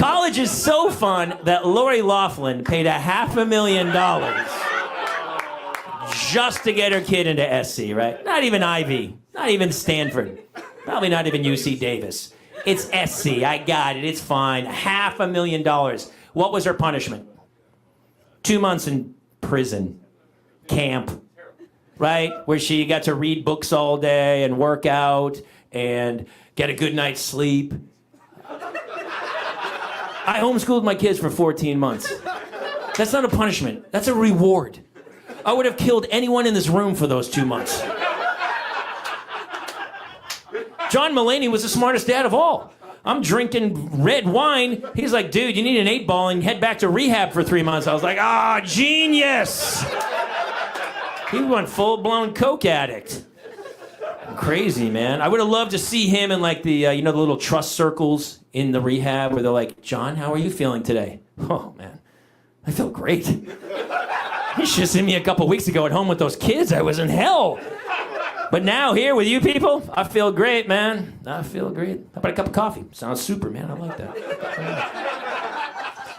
College is so fun that Lori Loughlin paid $500,000 just to get her kid into SC, right? Not even Ivy, not even Stanford, probably not even UC Davis. It's SC, I got it, it's fine. $500,000. What was her punishment? 2 months in prison, camp, right? Where she got to read books all day and work out and get a good night's sleep. I homeschooled my kids for 14 months. That's not a punishment, that's a reward. I would have killed anyone in this room for those 2 months. John Mulaney was the smartest dad of all. I'm drinking red wine. He's like, dude, you need an 8-ball and head back to rehab for 3 months. I was like, genius. He went full-blown coke addict. Crazy, man. I would have loved to see him in like the, the little trust circles in the rehab where they're like, John, how are you feeling today? Oh, man, I feel great. You should have seen me a couple weeks ago at home with those kids. I was in hell. But now here with you people, I feel great, man. I feel great. How about a cup of coffee? Sounds super, man. I like that.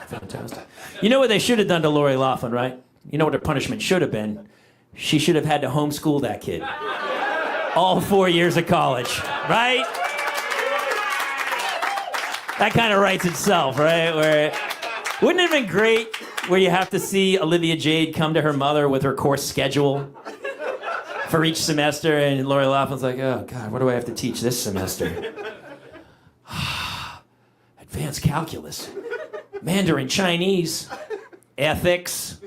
Fantastic. You know what they should have done to Lori Loughlin, right? You know what her punishment should have been? She should have had to homeschool that kid. All 4 years of college, right? That kind of writes itself, right? Wouldn't it have been great where you have to see Olivia Jade come to her mother with her course schedule for each semester, and Lori Loughlin's like, oh, God, what do I have to teach this semester? Advanced calculus, Mandarin Chinese, ethics.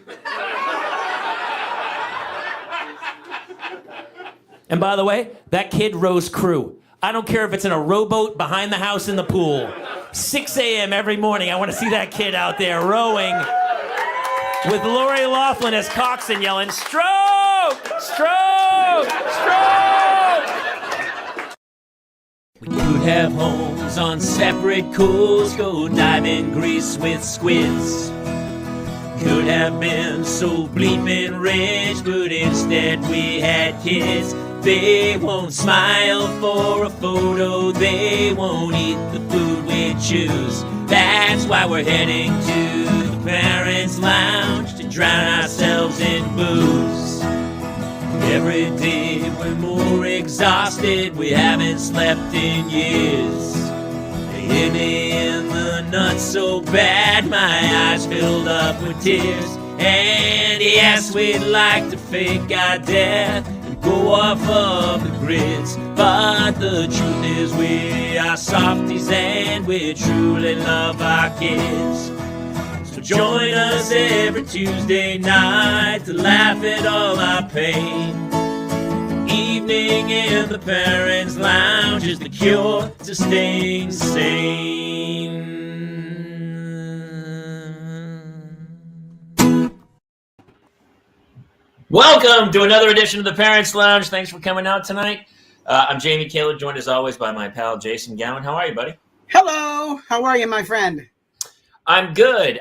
And by the way, that kid rows crew. I don't care if it's in a rowboat behind the house in the pool. 6 a.m. every morning, I want to see that kid out there rowing with Lori Loughlin as coxswain yelling, stroke, stroke, stroke. We could have homes on separate coasts, go dive in Greece with squids. Could have been so bleeping rich, but instead we had kids. They won't smile for a photo, they won't eat the food we choose. That's why we're heading to the Parents' Lounge to drown ourselves in booze. Every day we're more exhausted, we haven't slept in years. They hit me in the nuts so bad, my eyes filled up with tears. And yes, we'd like to fake our death and go off of the grids, but the truth is we are softies and we truly love our kids. So join us every Tuesday night to laugh at all our pain. Evening in the Parents' Lounge is the cure to staying sane. Welcome to another edition of the Parents' Lounge. Thanks for coming out tonight. I'm Jamie Kaler, joined as always by my pal Jason Gowin. How are you, buddy? Hello. How are you, my friend? I'm good.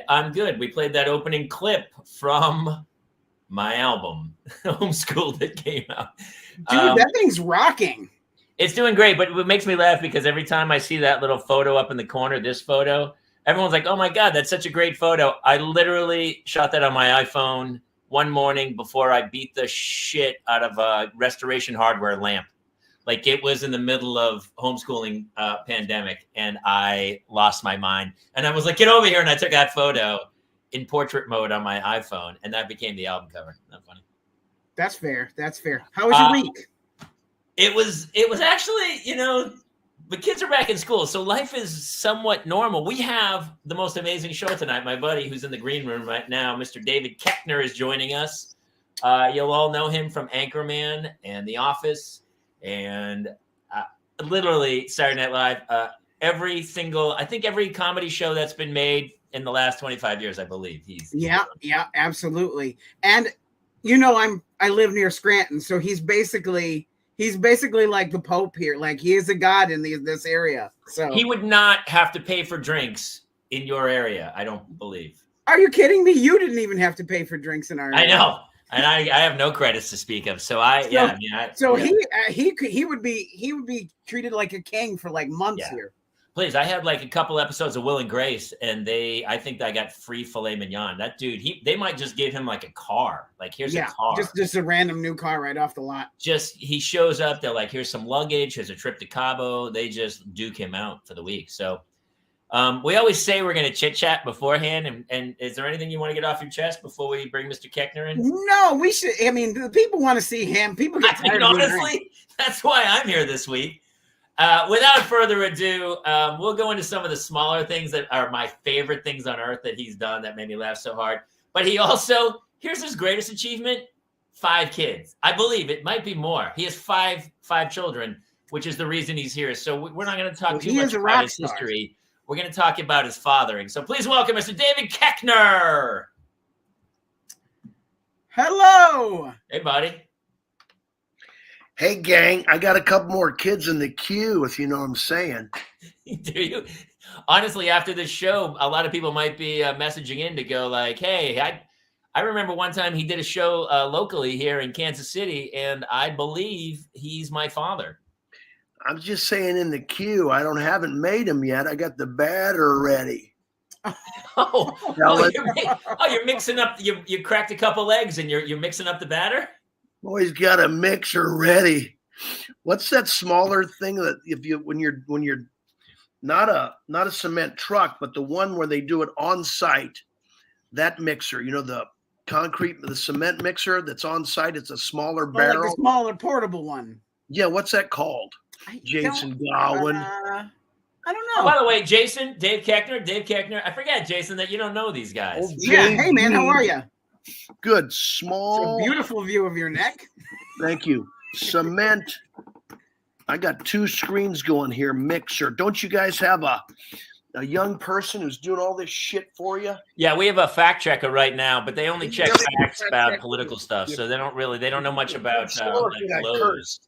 We played that opening clip from my album, Homeschool, that came out. Dude, that thing's rocking. It's doing great, but it makes me laugh because every time I see that little photo up in the corner, this photo, everyone's like, oh my God, that's such a great photo. I literally shot that on my iPhone one morning before I beat the shit out of a restoration hardware lamp. Like, it was in the middle of homeschooling pandemic, and I lost my mind. And I was like, get over here. And I took that photo in portrait mode on my iPhone, and that became the album cover. Isn't that funny? That's fair. That's fair. How was your week? It was actually, the kids are back in school, so life is somewhat normal. We have the most amazing show tonight. My buddy who's in the green room right now, Mr. David Koechner, is joining us. You'll all know him from Anchorman and The Office, and literally Saturday Night Live. Every comedy show that's been made in the last 25 years, I believe. Yeah, absolutely. And I live near Scranton, so he's basically like the Pope here. Like, he is a god in this area. So he would not have to pay for drinks in your area, I don't believe. Are you kidding me? You didn't even have to pay for drinks in our area. I know. And I have no credits to speak of. So he would be treated like a king for like months here. Please, I had like a couple episodes of Will and Grace, and I think I got free filet mignon. That dude, they might just give him like a car. Like, here's a car. Just a random new car right off the lot. He shows up, they're like, here's some luggage, here's a trip to Cabo. They just duke him out for the week. So we always say we're going to chit chat beforehand. And is there anything you want to get off your chest before we bring Mr. Koechner in? No, we should. I mean, the people want to see him. People get tired of honestly, that's why I'm here this week. Without further ado, we'll go into some of the smaller things that are my favorite things on earth that he's done that made me laugh so hard. But here's his greatest achievement, 5 kids. I believe it might be more. He has five children, which is the reason he's here. So we're not going to talk too much about his history. We're going to talk about his fathering. So please welcome Mr. David Koechner. Hello. Hey, buddy. Hey, gang, I got a couple more kids in the queue, if you know what I'm saying. Do you? Honestly, after this show, a lot of people might be messaging in to go like, hey, I remember one time he did a show locally here in Kansas City, and I believe he's my father. I'm just saying in the queue, I haven't made them yet. I got the batter ready. You're mixing up. You cracked a couple eggs, and you're mixing up the batter? Always got a mixer ready. What's that smaller thing that when you're not a cement truck, but the one where they do it on site, that mixer, the cement mixer that's on site, it's a smaller barrel. Like a smaller portable one. Yeah, what's that called? Jason Gowin. I don't know. Oh, by the way, Jason, Dave Koechner. I forget, Jason, that you don't know these guys. Oh, yeah. Hey, man, how are you? Good. Small. It's a beautiful view of your neck. Thank you. Cement. I got 2 screens going here. Mixer. Don't you guys have a young person who's doing all this shit for you? Yeah, we have a fact checker right now, but they only check facts about political stuff, so they don't know much about Lowe's.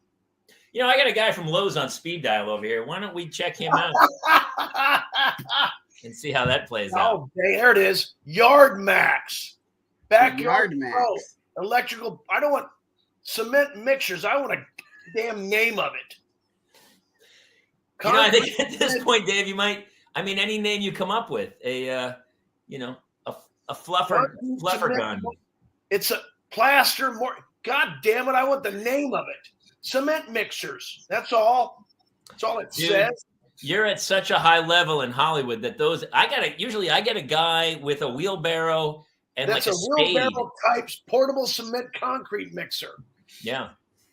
I got a guy from Lowe's on speed dial over here. Why don't we check him out and see how that plays out? Oh, there it is. Yard Max. Backyard Max. Electrical. I don't want cement mixers. I want a damn name of it. I think at this point, Dave, you might. I mean, any name you come up with, a fluffer gun. It's a plaster. God damn it! I want the name of it. Cement mixers. That's all. That's all it says. You're at such a high level in Hollywood that I get a guy with a wheelbarrow. And that's like a wheelbarrow type portable cement concrete mixer. Yeah.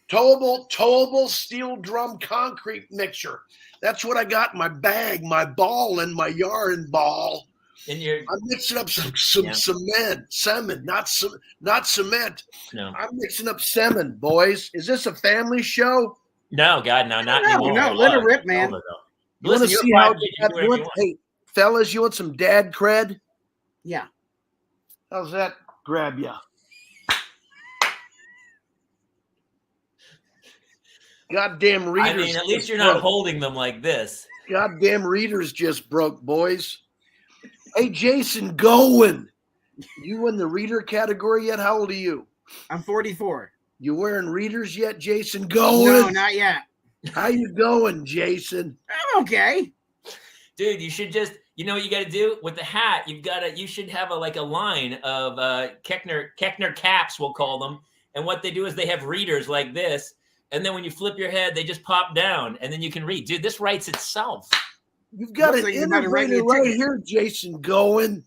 Towable steel drum concrete mixer. That's what I got in my bag, my ball and my yarn ball. I'm mixing up some cement, not cement. No. I'm mixing up semen, boys. Is this a family show? No, God, no, not anymore. No, let it rip, man. You want to see how hey, fellas, you want some dad cred? Yeah. How's that grab ya? Goddamn readers. I mean, at least you're not holding them like this. Goddamn readers just broke, boys. Hey, Jason Gowin. You in the reader category yet? How old are you? I'm 44. You wearing readers yet, Jason Gowin? No, not yet. How you going, Jason? I'm okay. Dude, you should just... You know what you got to do with the hat? You should have a line of Koechner caps, we'll call them. And what they do is they have readers like this, and then when you flip your head, they just pop down, and then you can read. Dude, this writes itself. You've got an innovator right here, Jason Gowin.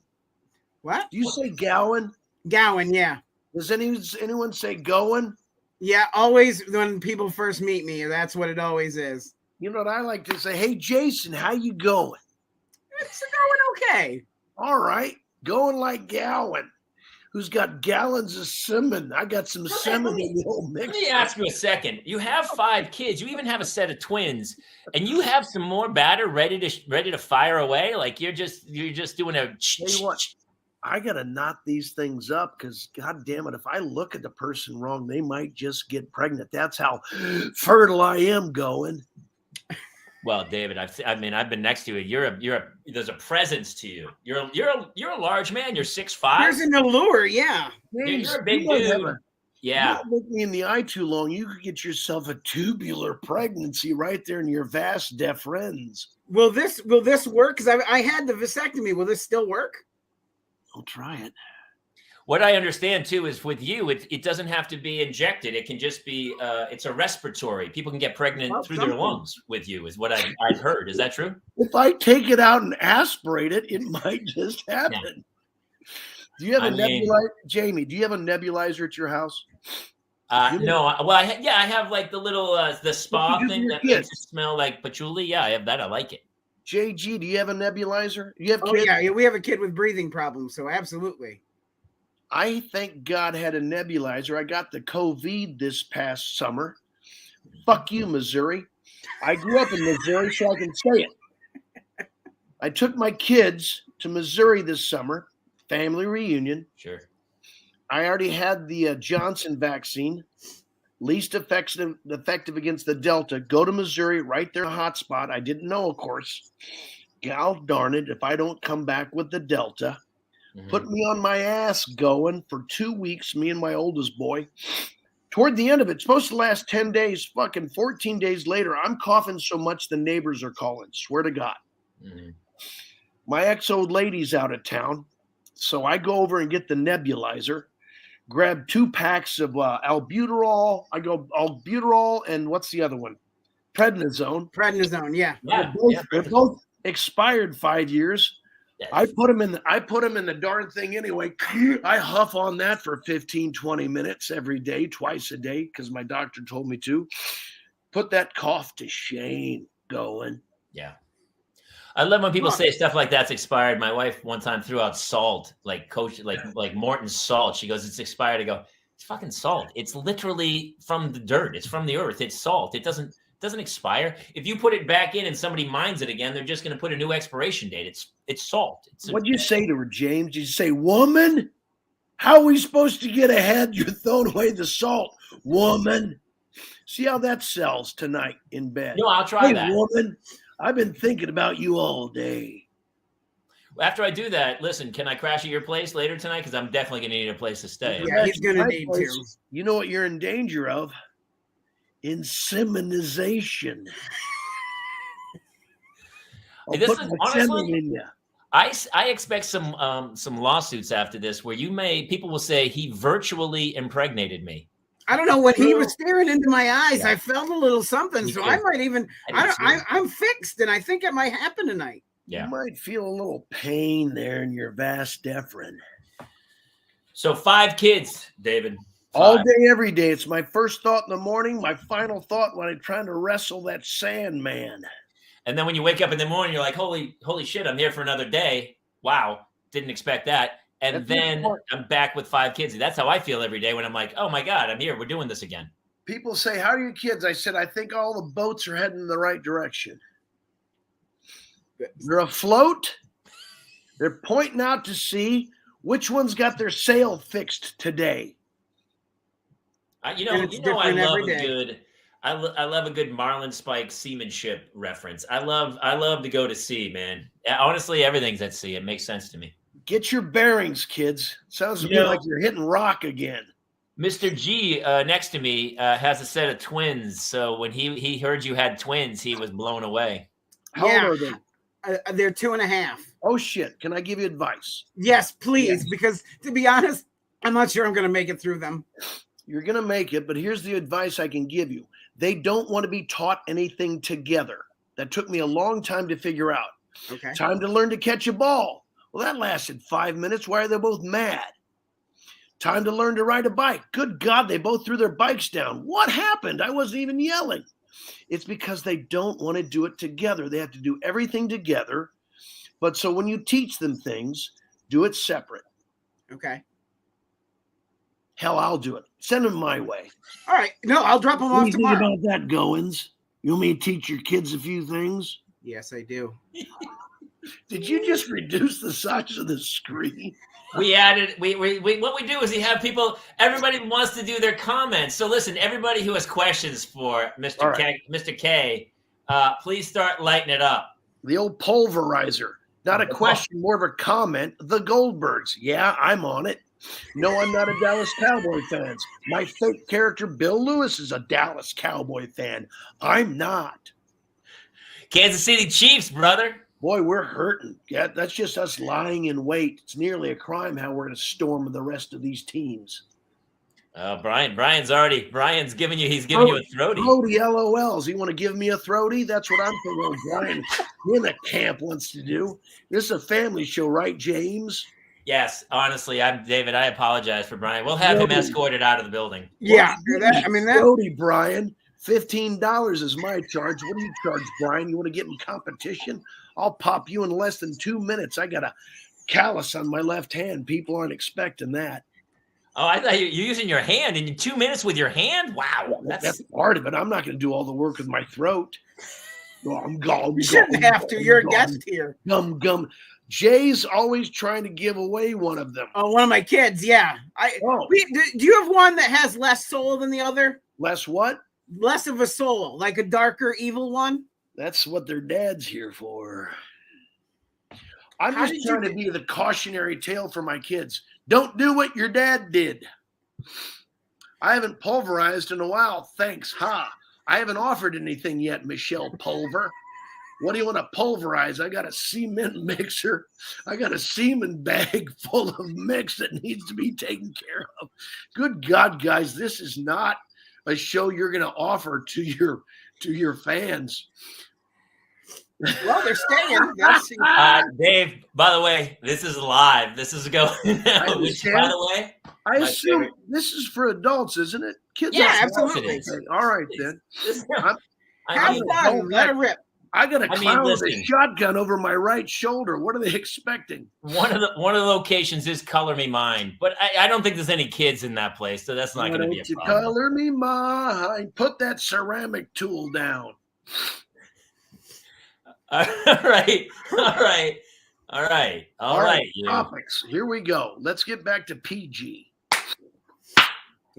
What? Do you say Gowin? Gowin, yeah. Does anyone say Gowin? Yeah, always when people first meet me, that's what it always is. You know what I like to say? Hey, Jason, how you going? It's going okay. All right. Going like Gowin, who's got gallons of semen. I got some semen in the old mix. Let me ask you a second. You have 5 kids. You even have a set of twins, and you have some more batter ready to fire away. Like you're just doing a. Tell you what, I gotta knot these things up because, God damn it, if I look at the person wrong, they might just get pregnant. That's how fertile I am going. Well, David, I've been next to you. There's a presence to you. You're a large man. You're 6'5". There's an allure, yeah. Dude, you're a big dude. Yeah. Not look me in the eye too long. You could get yourself a tubular pregnancy right there in your vas deferens. Will this work? Because I had the vasectomy. Will this still work? I'll try it. What I understand too is with you, it doesn't have to be injected. It can just be it's a respiratory. People can get pregnant through their lungs with you, is what I've heard. Is that true? If I take it out and aspirate it, it might just happen. Yeah. Do you have a nebulizer, Jamie? Do you have a nebulizer at your house? No. I have like the little the spa thing that makes it smell like patchouli. Yeah, I have that. I like it. JG, do you have a nebulizer? You have kids? Yeah, we have a kid with breathing problems, so absolutely. I thank God had a nebulizer. I got the COVID this past summer. Fuck you, Missouri. I grew up in Missouri, so I can say it. I took my kids to Missouri this summer, family reunion. Sure. I already had the Johnson vaccine, least effective against the Delta. Go to Missouri, right there in a hot spot. I didn't know, of course. Gal darn it, if I don't come back with the Delta. Put me on my ass going for 2 weeks, me and my oldest boy. Toward the end of it, it's supposed to last 10 days. Fucking 14 days later, I'm coughing so much the neighbors are calling. Swear to God. My ex-old lady's out of town. So I go over and get the nebulizer, grab 2 packs of albuterol. I go albuterol and what's the other one? Prednisone. Prednisone, yeah. They're both expired 5 years. I put them in the darn thing anyway. I huff on that for 15, 20 minutes every day, twice a day, because my doctor told me to. Put that cough to shame going. Yeah. I love when people say stuff like that's expired. My wife one time threw out salt, like Morton's salt. She goes, "It's expired." I go, "It's fucking salt. It's literally from the dirt. It's from the earth. It's salt. It doesn't expire. If you put it back in and somebody mines it again, they're just going to put a new expiration date. It's salt." What'd you say to her, James? Did you say, "Woman, how are we supposed to get ahead? You're throwing away the salt, woman." See how that sells tonight in bed. No, I'll try that. Woman, I've been thinking about you all day. After I do that, listen, can I crash at your place later tonight? Because I'm definitely going to need a place to stay. Yeah, he's going to need to. You know what you're in danger of? Inseminization. Honestly, I expect some lawsuits after this where people will say he virtually impregnated me. I don't know, when he was staring into my eyes, I felt a little something. So I might even I'm fixed, and I think it might happen tonight. Yeah. You might feel a little pain there in your vas deferens. So 5 kids, David. 5. All day, every day. It's my first thought in the morning, my final thought when I'm trying to wrestle that Sandman. And then when you wake up in the morning, you're like, holy shit, I'm here for another day. Wow, didn't expect that. And then I'm back with 5 kids. That's how I feel every day when I'm like, oh my God, I'm here. We're doing this again. People say, how are your kids? I said, I think all the boats are heading in the right direction. They're afloat. They're pointing out to sea. Which one's got their sail fixed today? I love a good Marlin Spike seamanship reference. I love to go to sea, man. Honestly, everything's at sea. It makes sense to me. Get your bearings, kids. Sounds to me like you're hitting rock again. Mr. G next to me has a set of twins. So when he heard you had twins, he was blown away. How old are they? They're 2.5. Oh, shit. Can I give you advice? Yes, please. Yes. Because to be honest, I'm not sure I'm going to make it through them. You're going to make it, but here's the advice I can give you. They don't want to be taught anything together. That took me a long time to figure out. Okay. Time to learn to catch a ball. Well, that lasted 5 minutes. Why are they both mad? Time to learn to ride a bike. Good God, they both threw their bikes down. What happened? I wasn't even yelling. It's because they don't want to do it together. They have to do everything together. But so when you teach them things, do it separate. Okay. Hell, I'll do it. Send them my way. All right. No, I'll drop them off tomorrow. What do you think about that, Goins? You want me to teach your kids a few things? Yes, I do. Did you just reduce the size of the screen? We added, what we do is we have people, everybody wants to do their comments. So listen, everybody who has questions for Mr. K, please start lighting it up. The old pulverizer. Not a question, more of a comment. The Goldbergs. Yeah, I'm on it. No, I'm not a Dallas Cowboy fan. My fake character, Bill Lewis, is a Dallas Cowboy fan. I'm not. Kansas City Chiefs, brother. Boy, we're hurting. Yeah, that's just us lying in wait. It's nearly a crime how we're going to storm the rest of these teams. Brian's giving you, he's giving you a throaty. Throaty LOLs. You want to give me a throaty? That's what I'm thinking Brian in a camp wants to do. This is a family show, right, James? Yes, honestly, David. I apologize for Brian. We'll have him escorted out of the building. Yeah, that throaty, Brian. $15 is my charge. What do you charge, Brian? You want to get in competition? I'll pop you in less than 2 minutes. I got a callus on my left hand. People aren't expecting that. Oh, I thought you're using your hand in 2 minutes with your hand. Wow, that's part of it. I'm not going to do all the work with my throat. You shouldn't have to. You're a guest here. Gum. Jay's always trying to give away one of them. Oh, one of my kids. Yeah. Do you have one that has less soul than the other? Less what? Less of a soul, like a darker, evil one. That's what their dad's here for. I'm just trying to be the cautionary tale for my kids. Don't do what your dad did. I haven't pulverized in a while. Thanks. Ha. I haven't offered anything yet, Michelle Pulver. What do you want to pulverize? I got a cement mixer. I got a semen bag full of mix that needs to be taken care of. Good God, guys, this is not a show you're going to offer to your fans. Well, they're staying. Dave, by the way, this is live. This is going now. Which, by the way, I assume this is for adults, isn't it? Kids. Yeah, absolutely. All right, then. Have fun. Let it rip. I got a clown with a shotgun over my right shoulder. What are they expecting? One of the locations is Color Me Mine, but I don't think there's any kids in that place, so that's not going to be a problem. Color me mine. Put that ceramic tool down. All right. Topics. Here we go. Let's get back to PG.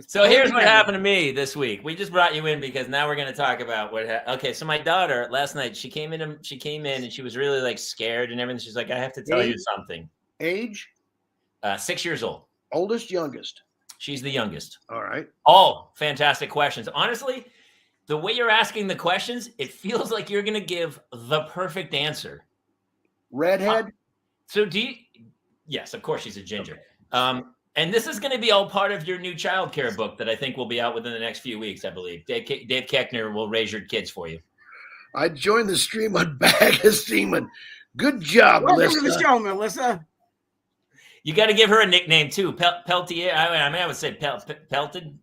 So here's what happened to me this week. We just brought you in because now we're going to talk about what happened. Okay, so my daughter last night, she came in and she was really like scared and everything. She's like, I have to tell you something. Age? 6 years old. Oldest, youngest? She's the youngest. All right. Oh, fantastic questions. Honestly, the way you're asking the questions, it feels like you're going to give the perfect answer. Redhead? Yes, of course she's a ginger. Okay. And this is going to be all part of your new childcare book that I think will be out within the next few weeks, I believe. Dave Koechner will raise your kids for you. I joined the stream on Bag of Seaman. Good job, Melissa. Welcome to the show, Melissa. You got to give her a nickname, too. Peltier. I would say Pelted.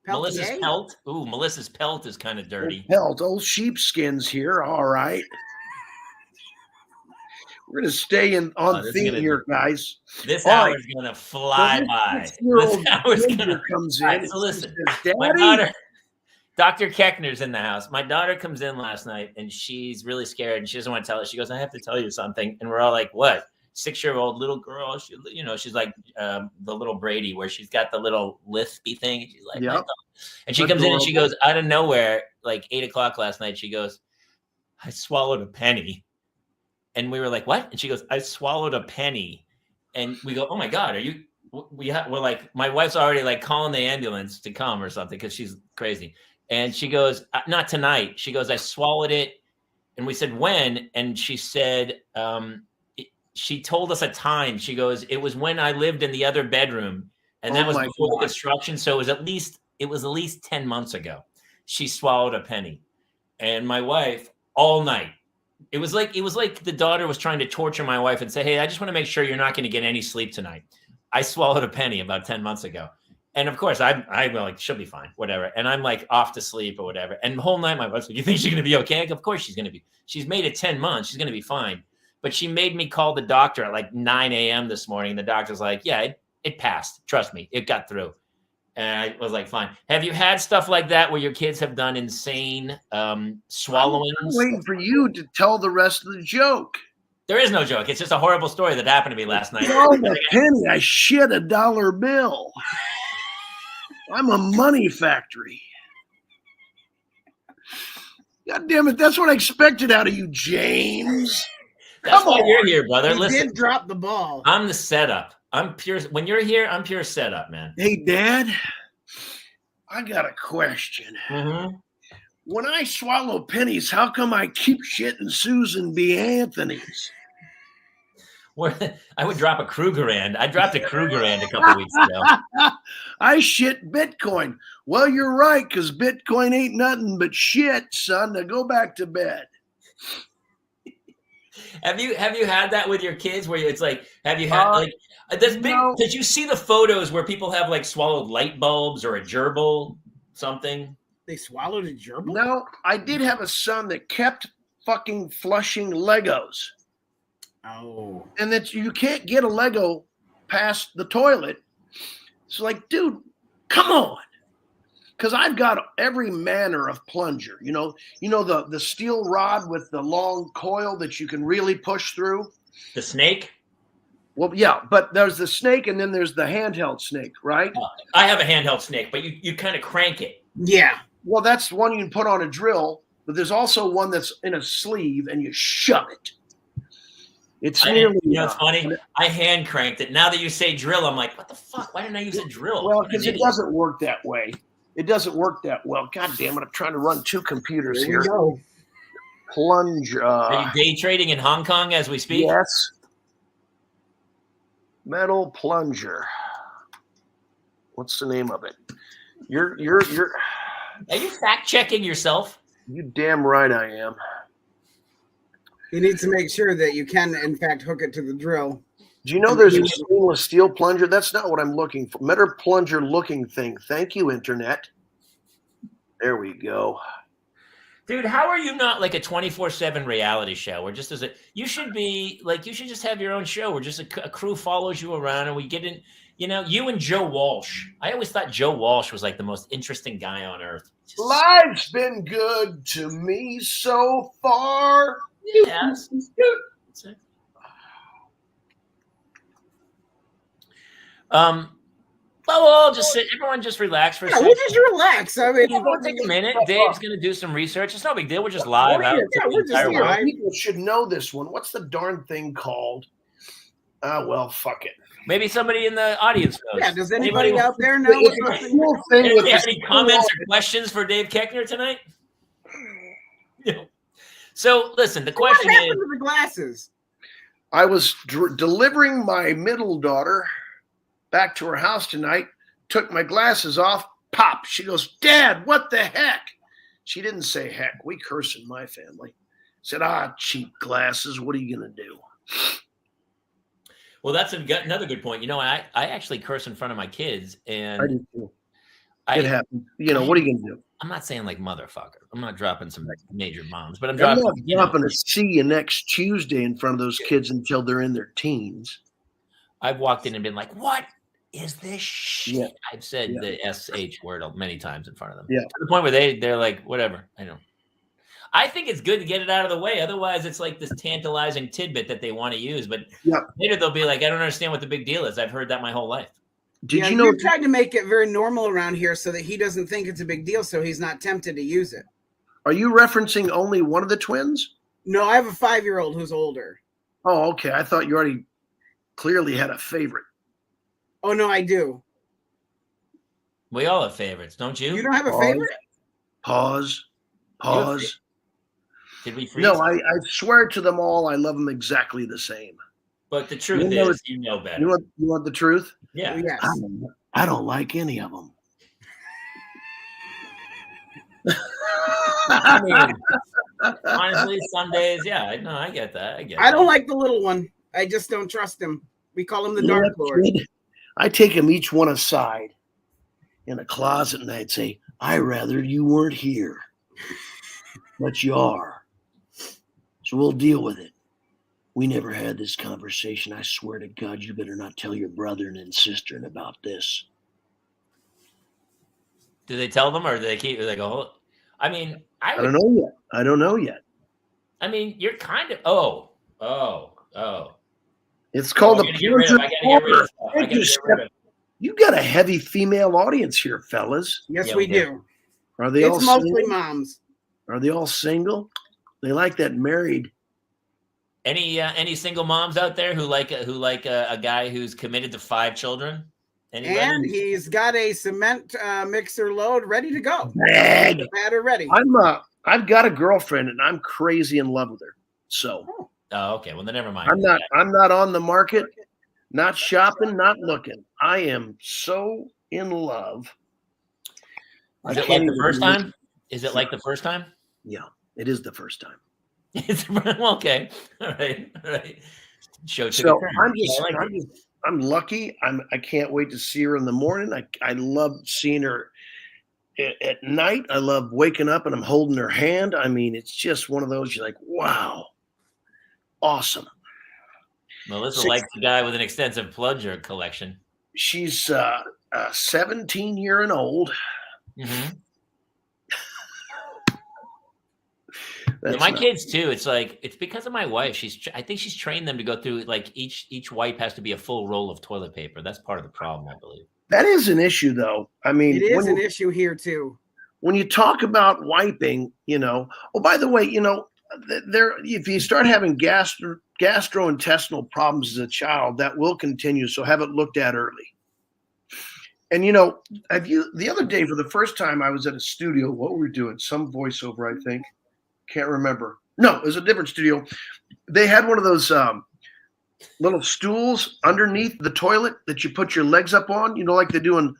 Melissa's Pelt. Ooh, Melissa's Pelt is kind of dirty. Old sheepskins here. All right. We're going to stay on theme here, guys. This hour is going to fly by. This hour is going to comes in. Right, so listen, my daughter, Dr. Koechner's in the house. My daughter comes in last night, and she's really scared, and she doesn't want to tell us. She goes, I have to tell you something. And we're all like, what? 6-year-old little girl. She's like the little Brady, where she's got the little lispy thing. And she's like, yep. And she comes in, and she goes, out of nowhere, like 8 o'clock last night, she goes, I swallowed a penny. And we were like, what? And she goes, I swallowed a penny. And we go, oh my God, we're like, my wife's already like calling the ambulance to come or something because she's crazy. And she goes, not tonight. She goes, I swallowed it. And we said, when? And she said, she told us a time. She goes, it was when I lived in the other bedroom. And that was before the construction. So it was at least 10 months ago. She swallowed a penny. And my wife all night, It was like the daughter was trying to torture my wife and say, hey, I just want to make sure you're not going to get any sleep tonight. I swallowed a penny about 10 months ago. And of course, I'm like, she'll be fine, whatever. And I'm like off to sleep or whatever. And the whole night, my wife's like, you think she's going to be okay? Of course she's going to be. She's made it 10 months. She's going to be fine. But she made me call the doctor at like 9 a.m. this morning. The doctor's like, yeah, it passed. Trust me, it got through. And I was like, fine. Have you had stuff like that where your kids have done insane swallowing? I'm waiting for you to tell the rest of the joke. There is no joke. It's just a horrible story that happened to me last night. Oh, a penny. I shit a $1 bill. I'm a money factory. God damn it. That's what I expected out of you, James. That's why you're here, brother. Listen, did drop the ball. I'm the setup. I'm pure. When you're here, I'm pure setup, man. Hey, Dad, I got a question. Mm-hmm. When I swallow pennies, how come I keep shitting Susan B. Anthony's? I would drop a Krugerrand. I dropped a Krugerrand a couple weeks ago. I shit Bitcoin. Well, you're right, because Bitcoin ain't nothing but shit, son. Now go back to bed. Have you had that with your kids where it's like, have you had like there's big, did you see the photos where people have like swallowed light bulbs or a gerbil something? They swallowed a gerbil? No, I did have a son that kept fucking flushing Legos. Oh. And that you can't get a Lego past the toilet. It's like, dude, come on. Because I've got every manner of plunger. You know the steel rod with the long coil that you can really push through? The snake? Well, yeah, but there's the snake and then there's the handheld snake, right? I have a handheld snake, but you kind of crank it. Yeah. Well, that's one you can put on a drill, but there's also one that's in a sleeve and you shove it. It's nearly. It's funny. I hand cranked it. Now that you say drill, I'm like, what the fuck? Why didn't I use a drill? Well, because it doesn't work that way. It doesn't work that well. God damn it! I'm trying to run two computers here. Go. Plunge. Are you day trading in Hong Kong as we speak? Yes. Metal plunger. What's the name of it? You're. Are you fact checking yourself? You damn right I am. You need to make sure that you can, in fact, hook it to the drill. Do you know there's a stainless steel plunger? That's not what I'm looking for. Metal plunger looking thing. Thank you, Internet. There we go. Dude, how are you not like a 24/7 reality show? Or just you should be like, you should just have your own show where just a crew follows you around and we get in, you and Joe Walsh. I always thought Joe Walsh was like the most interesting guy on earth. Life's been good to me so far. Yes. Well, we'll all just sit. Everyone just relax for a second. We'll just relax. I mean, we'll take a minute. Dave's going to do some research. It's no big deal. We're just live. We're just here. People should know this one. What's the darn thing called? Well, fuck it. Maybe somebody in the audience knows. Yeah, does anybody out there know? Any comments or questions for Dave Koechner tonight? No. So, listen, the question what happened to the glasses? I was delivering my middle daughter back to her house tonight, took my glasses off, pop. She goes, Dad, what the heck? She didn't say heck. We curse in my family. Said, cheap glasses. What are you going to do? Well, that's another good point. I actually curse in front of my kids. And I do too. It happens. What are you going to do? I'm not saying like motherfucker. I'm not dropping some major bombs, but I'm not dropping to see you next Tuesday in front of those kids until they're in their teens. I've walked in and been like, what is this shit? Yeah. I've said the SH word many times in front of them. Yeah. To the point where they're like, whatever. I think it's good to get it out of the way. Otherwise, it's like this tantalizing tidbit that they want to use. But later they'll be like, I don't understand what the big deal is. I've heard that my whole life. Did you know? You've tried to make it very normal around here so that he doesn't think it's a big deal, so he's not tempted to use it. Are you referencing only one of the twins? No, I have a 5-year-old who's older. Oh, okay. I thought you already clearly had a favorite. Oh, no, I do. We all have favorites, don't you? You don't have a favorite? Pause. Did we freeze? No, I swear to them all I love them exactly the same. But the truth is, you know better. You want the truth? Yeah. Yes. I don't like any of them. I mean, honestly, some days, I get that. I don't like the little one. I just don't trust him. We call him the Dark Lord. I take them each one aside in a closet and I'd say, I rather you weren't here. But you are. So we'll deal with it. We never had this conversation. I swear to God, you better not tell your brother and sister about this. Do they tell them or do they keep? They go. I mean, I don't know yet. I mean, you're kind of. Oh. It's called I gotta get rid of it. You got a heavy female audience here, fellas. Yes, we do. Are they all mostly single? moms. Are they all single? They like that married Any single moms out there who like a guy who's committed to 5 children? Anybody? And he's got a cement mixer load ready to go. Bag. The batter ready. I've got a girlfriend and I'm crazy in love with her. So Oh, okay. Well, then never mind. I'm not on the market, not shopping, not looking. I am so in love. Is it like the first time? Is it like the first time? Yeah, it is the first time. It's okay. All right. Show to So the I'm lucky. I can't wait to see her in the morning. I love seeing her at night. I love waking up and I'm holding her hand. I mean, it's just one of those. You're like, wow, awesome. Melissa likes the guy with an extensive plunger collection. She's 17 year and old. Mm-hmm. Yeah, my kids too. It's because of my wife. I think she's trained them to go through like each wipe has to be a full roll of toilet paper. That's part of the problem, I believe. That is an issue, though. I mean, it is an issue here too. When you talk about wiping, oh, by the way, if you start having gastrointestinal problems as a child, that will continue. So have it looked at early. And the other day for the first time I was at a studio. What were we doing? Some voiceover, I think. Can't remember. No, it was a different studio. They had one of those little stools underneath the toilet that you put your legs up on, like they do in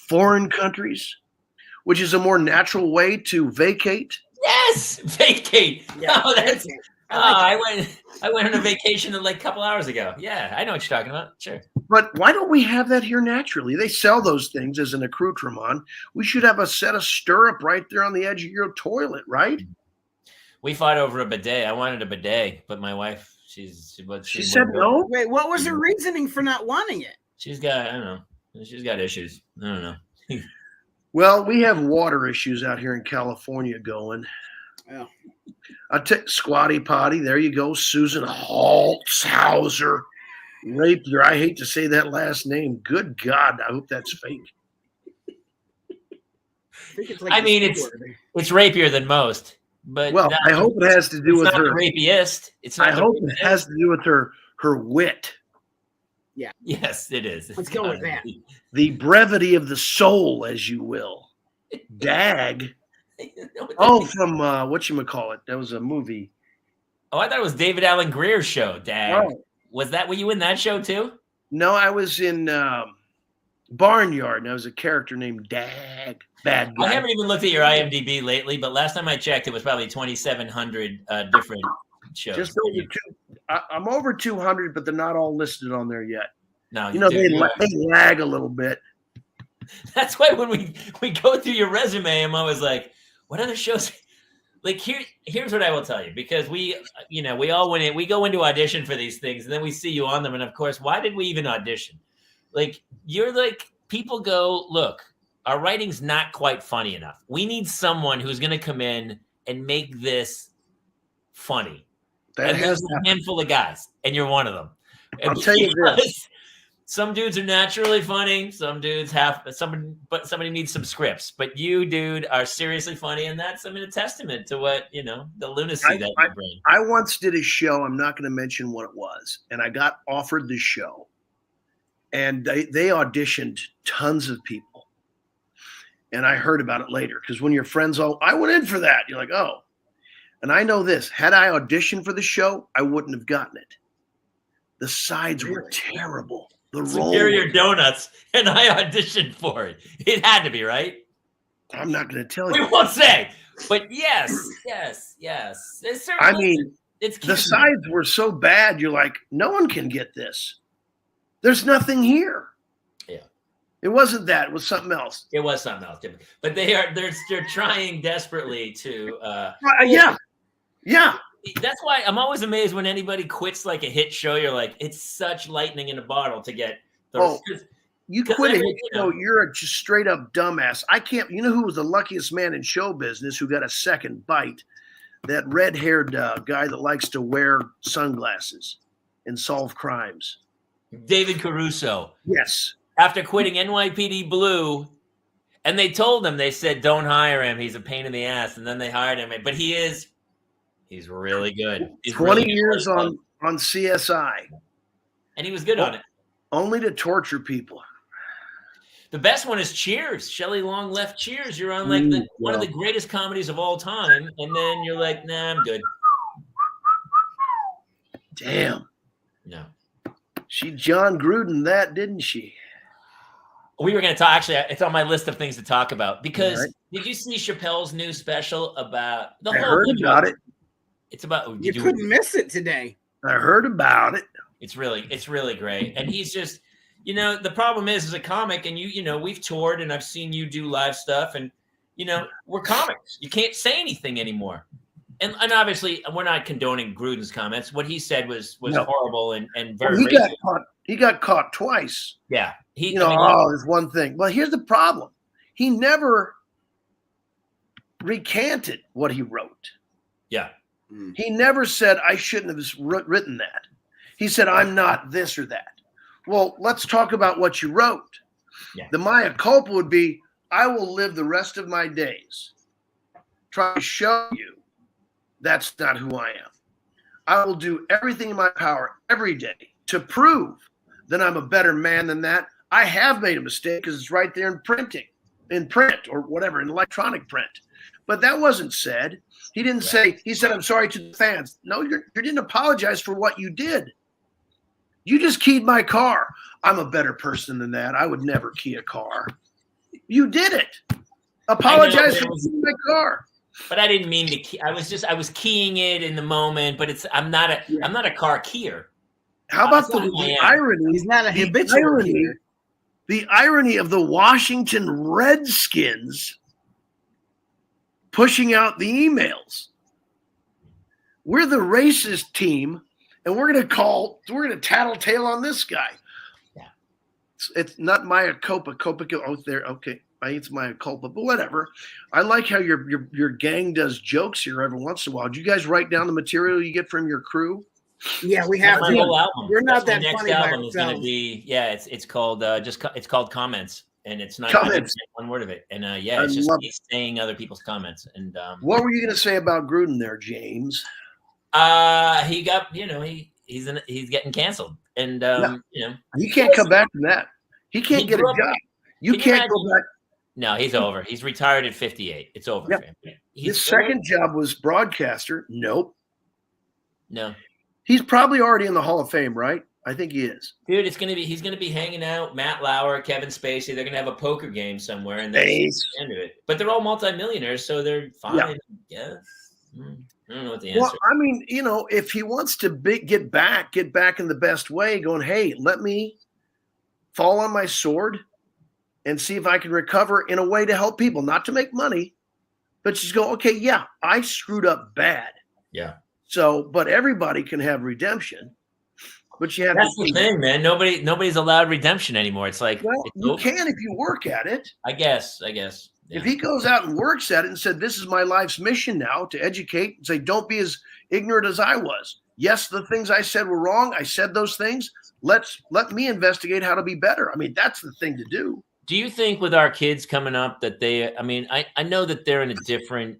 foreign countries, which is a more natural way to vacate. Yes, vacate. Yeah, Oh, that's. I went on a vacation a couple hours ago. Yeah, I know what you're talking about. Sure. But why don't we have that here naturally? They sell those things as an accoutrement. We should have a set of stirrup right there on the edge of your toilet, right? We fought over a bidet. I wanted a bidet, but my wife, she said no. Wait, what was her reasoning for not wanting it? She's got, I don't know. She's got issues. I don't know. Well, we have water issues out here in California going. Yeah. I take Squatty Potty. There you go. Susan Holzhauser. Rapier. I hate to say that last name. Good God. I hope that's fake. It's rapier than most. But I hope it has to do with her rapiest. I hope it has to do with her wit. Yeah. Yes, it is. Let's go with that. The brevity of the soul, as you will. Dag. Oh, from whatchamacallit. That was a movie. Oh, I thought it was David Alan Greer's show, Dag. Oh. Were you in that show too? No, I was in Barnyard, and I was a character named Dag. Bad guy. I haven't even looked at your IMDb lately, but last time I checked, it was probably 2,700 different shows. Just over I'm over 200, but they're not all listed on there yet. No, they lag a little bit. That's why when we go through your resume, I'm always like, what other shows? Like here's what I will tell you, because we all we go into audition for these things, and then we see you on them, and of course, why did we even audition? Like you're like people go, look, our writing's not quite funny enough. We need someone who's going to come in and make this funny. There's a handful of guys, and you're one of them. I'll tell you this. Some dudes are naturally funny. Some dudes but somebody needs some scripts. But you, dude, are seriously funny, and that's a testament to what the lunacy that you bring. I once did a show. I'm not going to mention what it was, and I got offered the show, and they auditioned tons of people, and I heard about it later because when your friends I went in for that. You're like, oh, and I know this. Had I auditioned for the show, I wouldn't have gotten it. The sides were terrible. The Superior Donuts, and I auditioned for it. It had to be, right? I'm not going to tell you. We won't say, but yes. I mean, the sides were so bad. You're like, no one can get this. There's nothing here. Yeah, it wasn't that. It was something else. It was something else. But they're trying desperately to. Yeah. That's why I'm always amazed when anybody quits like a hit show. You're like, it's such lightning in a bottle to get. You quit a hit show. You're a just straight up dumbass. I can't. You know who was the luckiest man in show business who got a second bite? That red-haired guy that likes to wear sunglasses and solve crimes. David Caruso. Yes. After quitting NYPD Blue, and they told him, they said, don't hire him. He's a pain in the ass. And then they hired him. But he's really good. He's 20 years on on CSI. And he was good on it. Only to torture people. The best one is Cheers. Shelley Long left Cheers. You're on like one of the greatest comedies of all time. And then you're like, nah, I'm good. Damn. No. She John Gruden that, didn't she? We were going to talk. Actually, it's on my list of things to talk about because did you see Chappelle's new special about the I whole heard about it. It's about you couldn't miss it today. I heard about it. It's really great. And he's just, the problem is as a comic and we've toured and I've seen you do live stuff and, we're comics. You can't say anything anymore. And obviously we're not condoning Gruden's comments. What he said was horrible and very he got caught twice. Yeah. There's one thing. Well, here's the problem. He never recanted what he wrote. Yeah. He never said, I shouldn't have written that. He said, I'm not this or that. Well, let's talk about what you wrote. Yeah. The mea culpa would be, I will live the rest of my days trying to show you that's not who I am. I will do everything in my power every day to prove that I'm a better man than that. I have made a mistake because it's right there in print or whatever, in electronic print. But that wasn't said. He didn't say, he said, I'm sorry to the fans. No, you didn't apologize for what you did. You just keyed my car. I'm a better person than that. I would never key a car. You did it. Apologize for keying my car. But I didn't mean to key. I was keying it in the moment, but I'm not a car keyer. How about the irony? He's not a habitual keyer. The irony of the Washington Redskins pushing out the emails. We're the racist team, and we're going to tattletale on this guy. Yeah. It's not mea culpa. Okay. I think it's mea culpa, but whatever. I like how your gang does jokes here every once in a while. Do you guys write down the material you get from your crew? Yeah, we have my whole album. We're not That's that my funny. Next album is going to be it's called it's called Comments, and it's not one word of it. And it's just me saying other people's comments. And what were you going to say about Gruden there, James? He got he's getting canceled, and he can't come back from that. He can't get a job. You can't go back. No, he's over. He's retired at 58. It's over for him. His second job was broadcaster. Nope. No. He's probably already in the Hall of Fame, right? I think he is. Dude, he's gonna be hanging out. Matt Lauer, Kevin Spacey. They're gonna have a poker game somewhere, and that's the end of it. But they're all multimillionaires, so they're fine. Yeah. I don't know what the answer. Well, I mean, if he wants to get back in the best way, going, hey, let me fall on my sword and see if I can recover in a way to help people, not to make money, but just go, okay, yeah, I screwed up bad. Yeah. So, but everybody can have redemption. But you have that's the thing, man. Nobody's allowed redemption anymore. It's like you can if you work at it. I guess. Yeah. If he goes out and works at it and said, this is my life's mission now to educate and say, don't be as ignorant as I was. Yes, the things I said were wrong. I said those things. Let me investigate how to be better. I mean, that's the thing to do. Do you think with our kids coming up that I know that they're in a different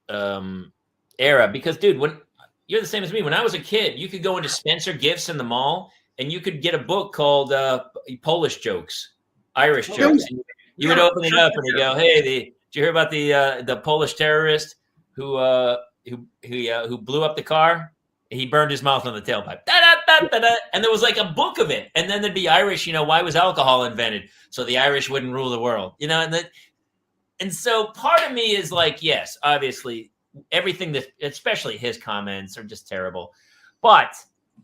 era because, dude, when you're the same as me, when I was a kid, you could go into Spencer Gifts in the mall and you could get a book called Polish Jokes, Irish Jokes. You would open it up and you go, "Hey, did you hear about the Polish terrorist who blew up the car? He burned his mouth on the tailpipe." And there was like a book of it. And then there'd be Irish, why was alcohol invented? So the Irish wouldn't rule the world, and so part of me is like, yes, obviously everything that, especially his comments, are just terrible. But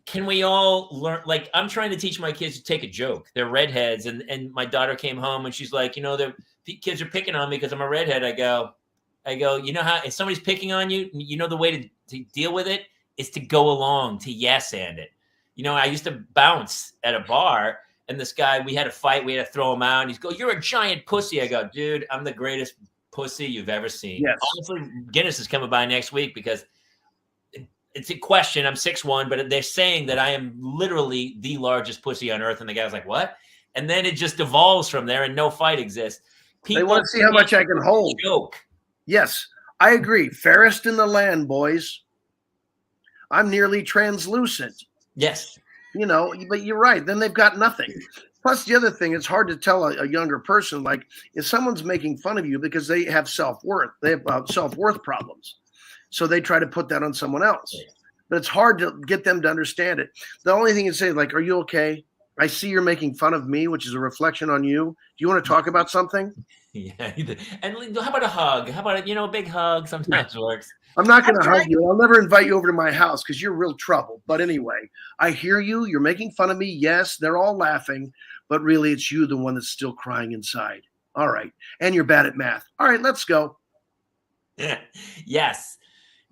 can we all learn? Like, I'm trying to teach my kids to take a joke. They're redheads. And my daughter came home and she's like, the kids are picking on me because I'm a redhead. I go, how, if somebody's picking on you, the way to deal with it is to go along, to yes and it. I used to bounce at a bar and this guy, we had a fight. We had to throw him out. And he's go, "You're a giant pussy." I go, "Dude, I'm the greatest pussy you've ever seen." Yes. Honestly, Guinness is coming by next week because it's a question. I'm 6'1", but they're saying that I am literally the largest pussy on earth. And the guy's like, "What?" And then it just evolves from there and no fight exists. They want to see how much I can hold. Joke. Yes, I agree. Fairest in the land, boys. I'm nearly translucent. Yes. But you're right. Then they've got nothing. Plus, the other thing, it's hard to tell a younger person, like, if someone's making fun of you because they have self-worth, they have self-worth problems. So they try to put that on someone else. But it's hard to get them to understand it. The only thing you say, like, are you okay? I see you're making fun of me, which is a reflection on you. Do you want to talk about something? Yeah. And how about a hug? How about a big hug sometimes works. I'm not going to hug you. I'll never invite you over to my house because you're real trouble. But anyway, I hear you. You're making fun of me. Yes, they're all laughing. But really, it's you, the one that's still crying inside. All right. And you're bad at math. All right, let's go. Yes.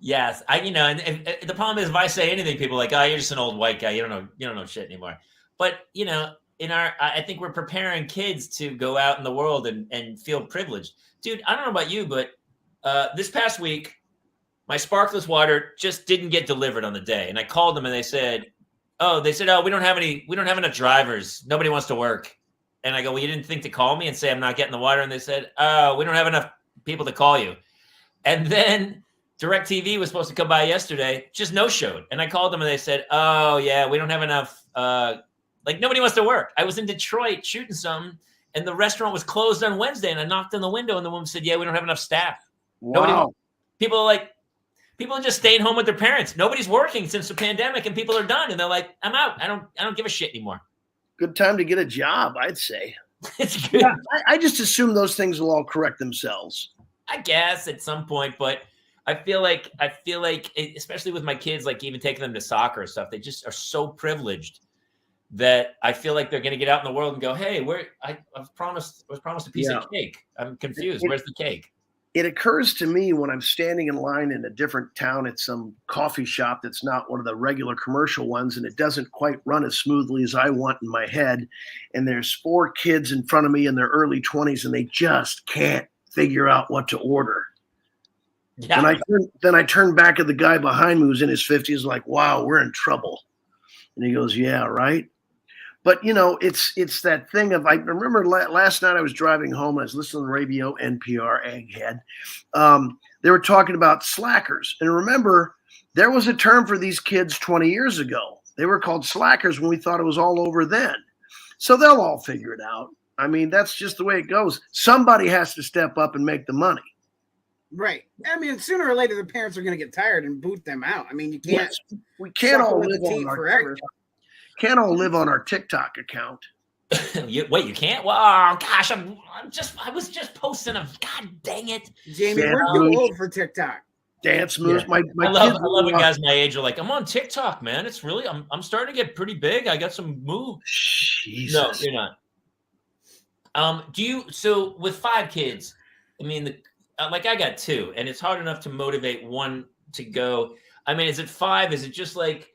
And the problem is, if I say anything, people are like, oh, you're just an old white guy. You don't know shit anymore. But, I think we're preparing kids to go out in the world and feel privileged. Dude, I don't know about you, but this past week, my sparkless water just didn't get delivered on the day. And I called them and they said, oh, we don't have enough drivers. Nobody wants to work. And I go, well, you didn't think to call me and say I'm not getting the water? And they said, oh, we don't have enough people to call you. And then DirecTV was supposed to come by yesterday, just no-showed. And I called them and they said, oh, yeah, we don't have enough. Nobody wants to work. I was in Detroit shooting something and the restaurant was closed on Wednesday. And I knocked on the window and the woman said, yeah, we don't have enough staff. Wow. People are just staying home with their parents. Nobody's working since the pandemic and people are done. And they're like, I'm out. I don't give a shit anymore. Good time to get a job, I'd say. It's good. Yeah, I just assume those things will all correct themselves. I guess at some point, but I feel like, especially with my kids, like even taking them to soccer and stuff, they just are so privileged that I feel like they're going to get out in the world and go, hey, I was promised a piece of cake. I'm confused. Where's the cake? It occurs to me when I'm standing in line in a different town at some coffee shop that's not one of the regular commercial ones, and it doesn't quite run as smoothly as I want in my head, and there's 4 kids in front of me in their early 20s, and they just can't figure out what to order. Yeah. Then I turn back at the guy behind me who's in his 50s, like, wow, we're in trouble. And he goes, yeah, right. But, it's that thing of, I remember last night I was driving home. I was listening to radio, NPR, Egghead. They were talking about slackers. And remember, there was a term for these kids 20 years ago. They were called slackers when we thought it was all over then. So they'll all figure it out. I mean, that's just the way it goes. Somebody has to step up and make the money. Right. I mean, sooner or later, the parents are going to get tired and boot them out. I mean, you can't. Yes. We can't all live on forever. Can't all live on our TikTok account. Wait, you can't? Well, oh, gosh, I was just posting God dang it. Jamie, we're too old for TikTok. Dance moves. Yeah. I love when guys my age are like, I'm on TikTok, man. It's really, I'm starting to get pretty big. I got some moves. Jesus. No, you're not. So with 5 kids, I mean, I got 2 and it's hard enough to motivate one to go. I mean, is it 5? Is it just like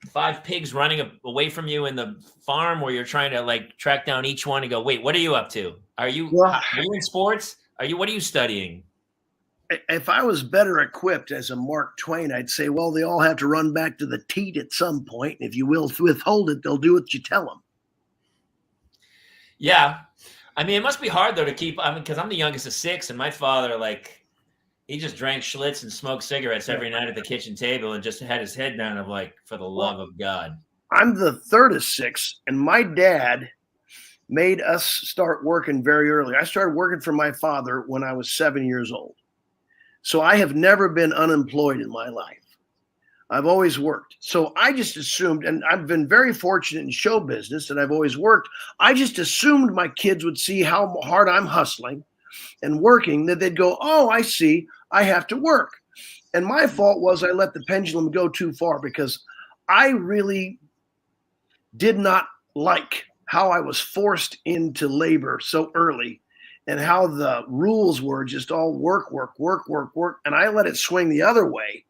5 pigs running away from you in the farm where you're trying to track down each one and go, wait, what are you up to? Are you in sports? What are you studying? If I was better equipped as a Mark Twain, I'd say, well, they all have to run back to the teat at some point. If you will withhold it, they'll do what you tell them. Yeah. I mean, it must be hard though to keep, because I'm the youngest of 6 and my father, he just drank Schlitz and smoked cigarettes every night at the kitchen table and just had his head down of for the love of God. I'm the third of 6, and my dad made us start working very early. I started working for my father when I was 7 years old. So I have never been unemployed in my life. I've always worked. So I just assumed, and I've been very fortunate in show business and I've always worked. I just assumed my kids would see how hard I'm hustling and working, that they'd go, oh, I see, I have to work. And my fault was I let the pendulum go too far because I really did not like how I was forced into labor so early and how the rules were just all work. And I let it swing the other way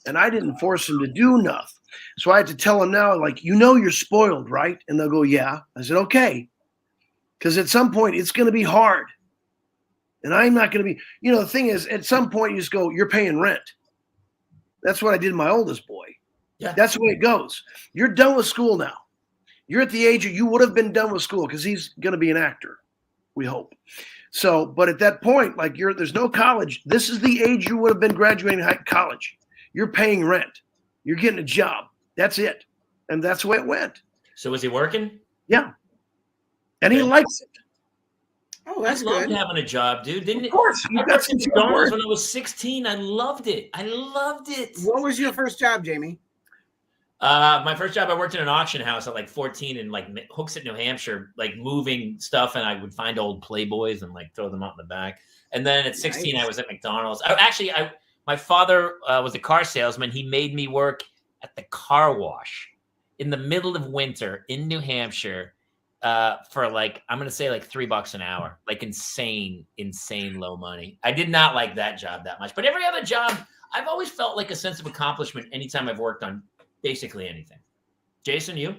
and I didn't force them to do enough. So I had to tell them now, you're spoiled, right? And they'll go, yeah. I said, okay. Because at some point it's going to be hard. And I'm not going to be, the thing is, at some point you just go, you're paying rent. That's what I did to my oldest boy. Yeah. That's the way it goes. You're done with school now. You're at the age you would have been done with school because he's going to be an actor, we hope. So, but at that point, there's no college. This is the age you would have been graduating college. You're paying rent. You're getting a job. That's it. And that's the way it went. So was he working? Yeah. And he likes it. Oh, that's I loved good. having a job, dude. Didn't Of course. I worked at McDonald's when I was 16. I loved it. I loved it. What was your first job, Jamie? My first job, I worked in an auction house at like 14 in like Hooksett, New Hampshire, like moving stuff, and I would find old Playboys and like throw them out in the back. And then at 16, Nice. I was at McDonald's. My father was a car salesman. He made me work at the car wash in the middle of winter in New Hampshire for like, I'm going to say like $3 an hour, like insane low money. I did not like that job that much, but every other job, I've always felt like a sense of accomplishment anytime I've worked on basically anything. Jason, you?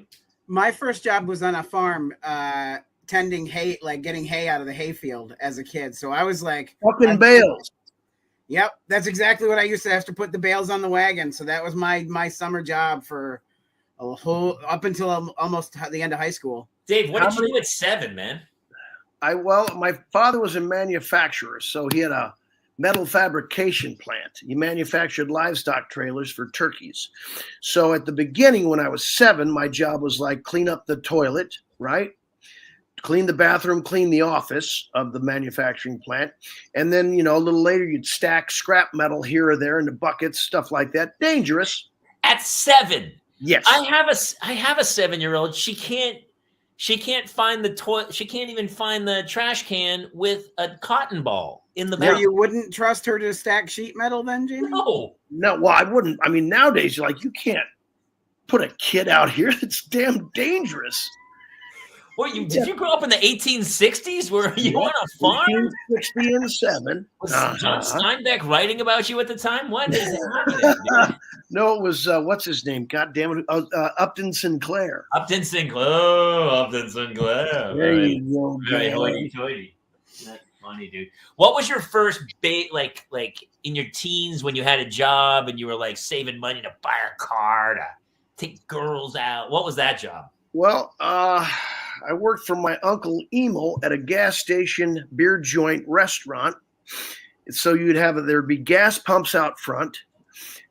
My first job was on a farm, tending hay, like getting hay out of the hayfield as a kid. So I was like, Up in bales. Yep, that's exactly what I used to have to put the bales on the wagon. So that was my summer job for a whole up until almost the end of high school. Dave, what did you do at 7, man? My father was a manufacturer, so he had a metal fabrication plant. He manufactured livestock trailers for turkeys. So at the beginning, when I was 7, my job was like clean up the toilet, right? Clean the bathroom, clean the office of the manufacturing plant. And then, a little later, you'd stack scrap metal here or there into buckets, stuff like that. Dangerous. At 7. Yes. I have a 7-year-old. She can't find the toilet. She can't even find the trash can with a cotton ball in the So bathroom. you wouldn't trust her to stack sheet metal then, Jamie? No. Well, I wouldn't. I mean, nowadays, you can't put a kid out here. It's damn dangerous. Did you grow up in the 1860s? Were you on a farm? 1860 and 7. Was John Steinbeck writing about you at the time? What is happening, dude? No, it was what's his name? God damn it, Upton Sinclair. Upton Sinclair. Oh, Upton Sinclair. There you go. Very hoity-toity. That's funny, dude. What was your first like in your teens when you had a job and you were like saving money to buy a car to take girls out? What was that job? Well, I worked for my uncle Emil at a gas station beer joint restaurant. So there'd be gas pumps out front,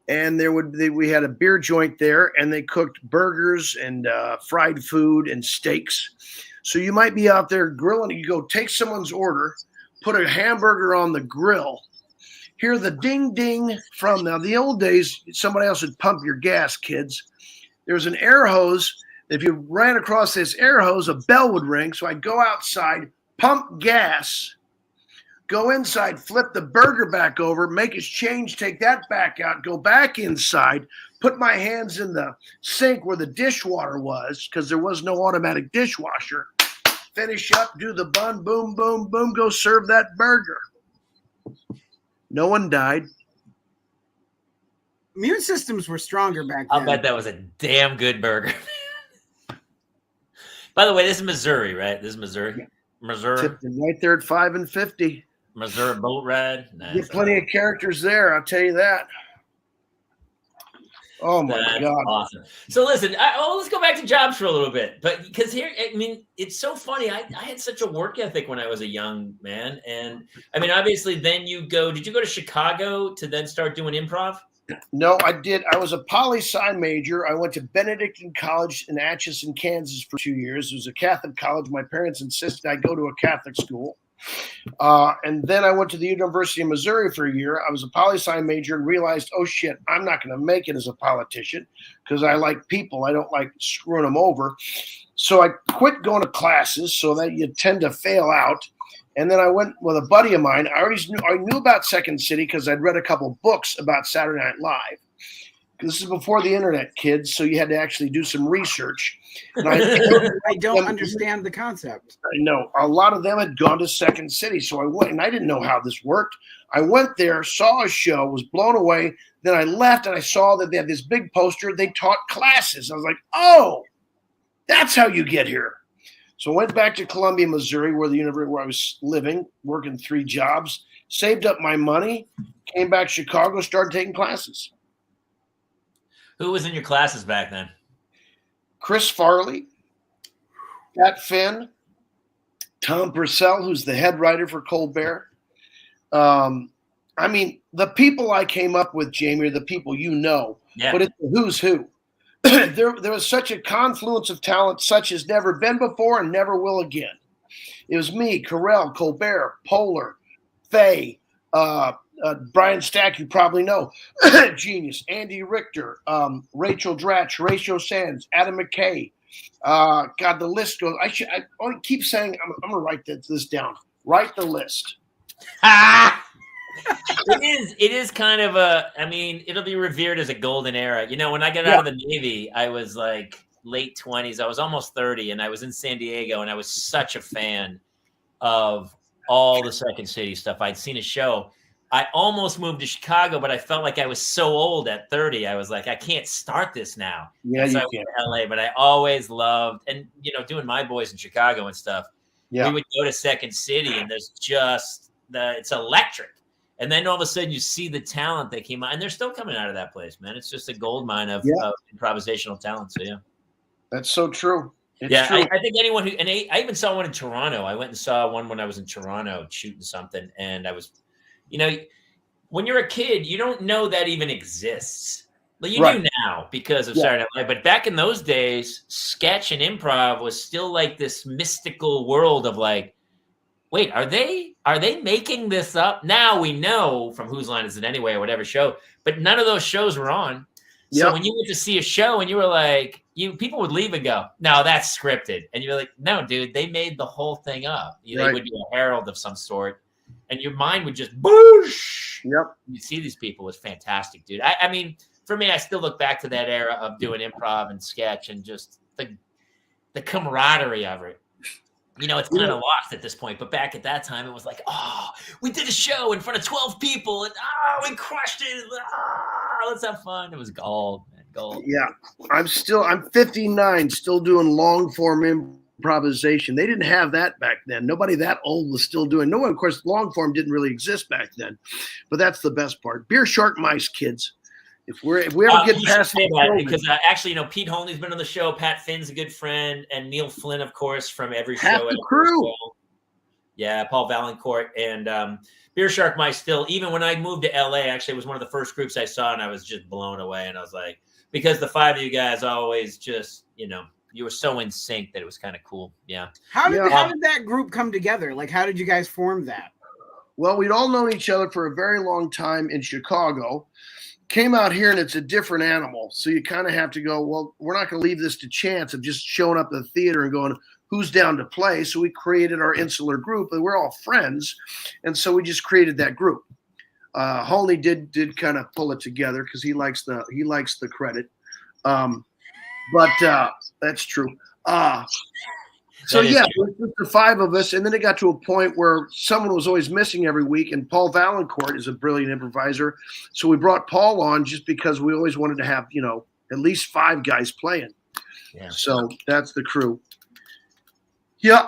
and we had a beer joint there, and they cooked burgers and fried food and steaks. So you might be out there grilling. You go take someone's order, put a hamburger on the grill, hear the ding ding from now. The old days, somebody else would pump your gas, kids. There's an air hose. If you ran across this air hose, a bell would ring. So I'd go outside, pump gas, go inside, flip the burger back over, make his change, take that back out, go back inside, put my hands in the sink where the dishwater was because there was no automatic dishwasher, finish up, do the bun, boom, boom, boom, go serve that burger. No one died. Immune systems were stronger back then. I'll bet that was a damn good burger. By the way, this is Missouri, right? This is Missouri. Yeah. Missouri. Tipped him right there at 5.50. Missouri boat ride. Nice. Get plenty of characters there, I'll tell you that. Oh my That's God. awesome. So listen, let's go back to jobs for a little bit. But because here, I mean, it's so funny. I had such a work ethic when I was a young man. And I mean, obviously then did you go to Chicago to then start doing improv? No, I did. I was a poli-sci major. I went to Benedictine College in Atchison, Kansas for 2 years. It was a Catholic college. My parents insisted I go to a Catholic school. And then I went to the University of Missouri for a year. I was a poli-sci major and realized, oh shit, I'm not going to make it as a politician because I like people. I don't like screwing them over. So I quit going to classes so that you tend to fail out. And then I went with a buddy of mine. I knew about Second City because I'd read a couple books about Saturday Night Live. This is before the internet, kids, so you had to actually do some research. And I don't understand the concept. I know. A lot of them had gone to Second City, so I went, and I didn't know how this worked. I went there, saw a show, was blown away. Then I left, and I saw that they had this big poster. They taught classes. I was like, oh, that's how you get here. So I went back to Columbia, Missouri, where I was living, working 3 jobs, saved up my money, came back to Chicago, started taking classes. Who was in your classes back then? Chris Farley, Pat Finn, Tom Purcell, who's the head writer for Colbert. I mean, the people I came up with, Jamie, are the people you know. Yeah. but it's the who's who. There was such a confluence of talent such as never been before and never will again. It was me, Carell, Colbert, Polar, Faye, Brian Stack, you probably know, genius, Andy Richter, Rachel Dratch, Horatio Sands, Adam McKay. God, the list goes. I keep saying I'm going to write this down. Write the list. It is kind of it'll be revered as a golden era. You know, when I got out of the Navy, I was like late 20s. I was almost 30, and I was in San Diego, and I was such a fan of all the Second City stuff. I'd seen a show. I almost moved to Chicago, but I felt like I was so old at 30. I was like, I can't start this now. Yeah, so you I went can't. to LA, but I always loved, and doing My Boys in Chicago and stuff. Yeah. We would go to Second City, and there's just it's electric. And then all of a sudden you see the talent that came out, and they're still coming out of that place, man. It's just a gold mine of improvisational talent. So, yeah. That's so true. It's true. true. I think anyone who, and I even saw one in Toronto. I went and saw one when I was in Toronto shooting something. And I was, when you're a kid, you don't know that even exists. Well, you do now because of Saturday Night Live. But back in those days, sketch and improv was still like this mystical world of like, wait, are they making this up? Now we know from Whose Line Is It Anyway or whatever show, but none of those shows were on. So when you went to see a show and you were like, people would leave and go, no, that's scripted. And you're like, no, dude, they made the whole thing up. They would be a herald of some sort. And your mind would just boosh. Yep. You see these people. It's fantastic, dude. I mean, for me, I still look back to that era of doing improv and sketch and just the camaraderie of it. It's kind of lost at this point, but back at that time, it was like, oh, we did a show in front of 12 people, and we crushed it. Let's have fun. It was gold, man, gold. Yeah, I'm 59, still doing long form improvisation. They didn't have that back then. Nobody that old was still doing. No one, of course, long form didn't really exist back then, but that's the best part. Beer Shark Mice, kids. If we ever get past that, because actually, Pete Holney's been on the show. Pat Finn's a good friend, and Neil Flynn, of course, from every show. Half the crew. Yeah, Paul Valancourt and Beer Shark Mice. Still, even when I moved to LA, actually, it was one of the first groups I saw, and I was just blown away. And I was like, because the five of you guys always just, you were so in sync that it was kind of cool. Yeah. How did that group come together? Like, how did you guys form that? Well, we'd all known each other for a very long time in Chicago. Came out here and it's a different animal. So you kind of have to go, well, we're not going to leave this to chance of just showing up at the theater and going, who's down to play? So we created our insular group, and we're all friends. And so we just created that group. Holney did kind of pull it together because he likes the credit. But that's true. So yeah, it was just the five of us, and then it got to a point where someone was always missing every week, and Paul Valancourt is a brilliant improviser. So we brought Paul on just because we always wanted to have, at least five guys playing. Yeah. So that's the crew. Yeah.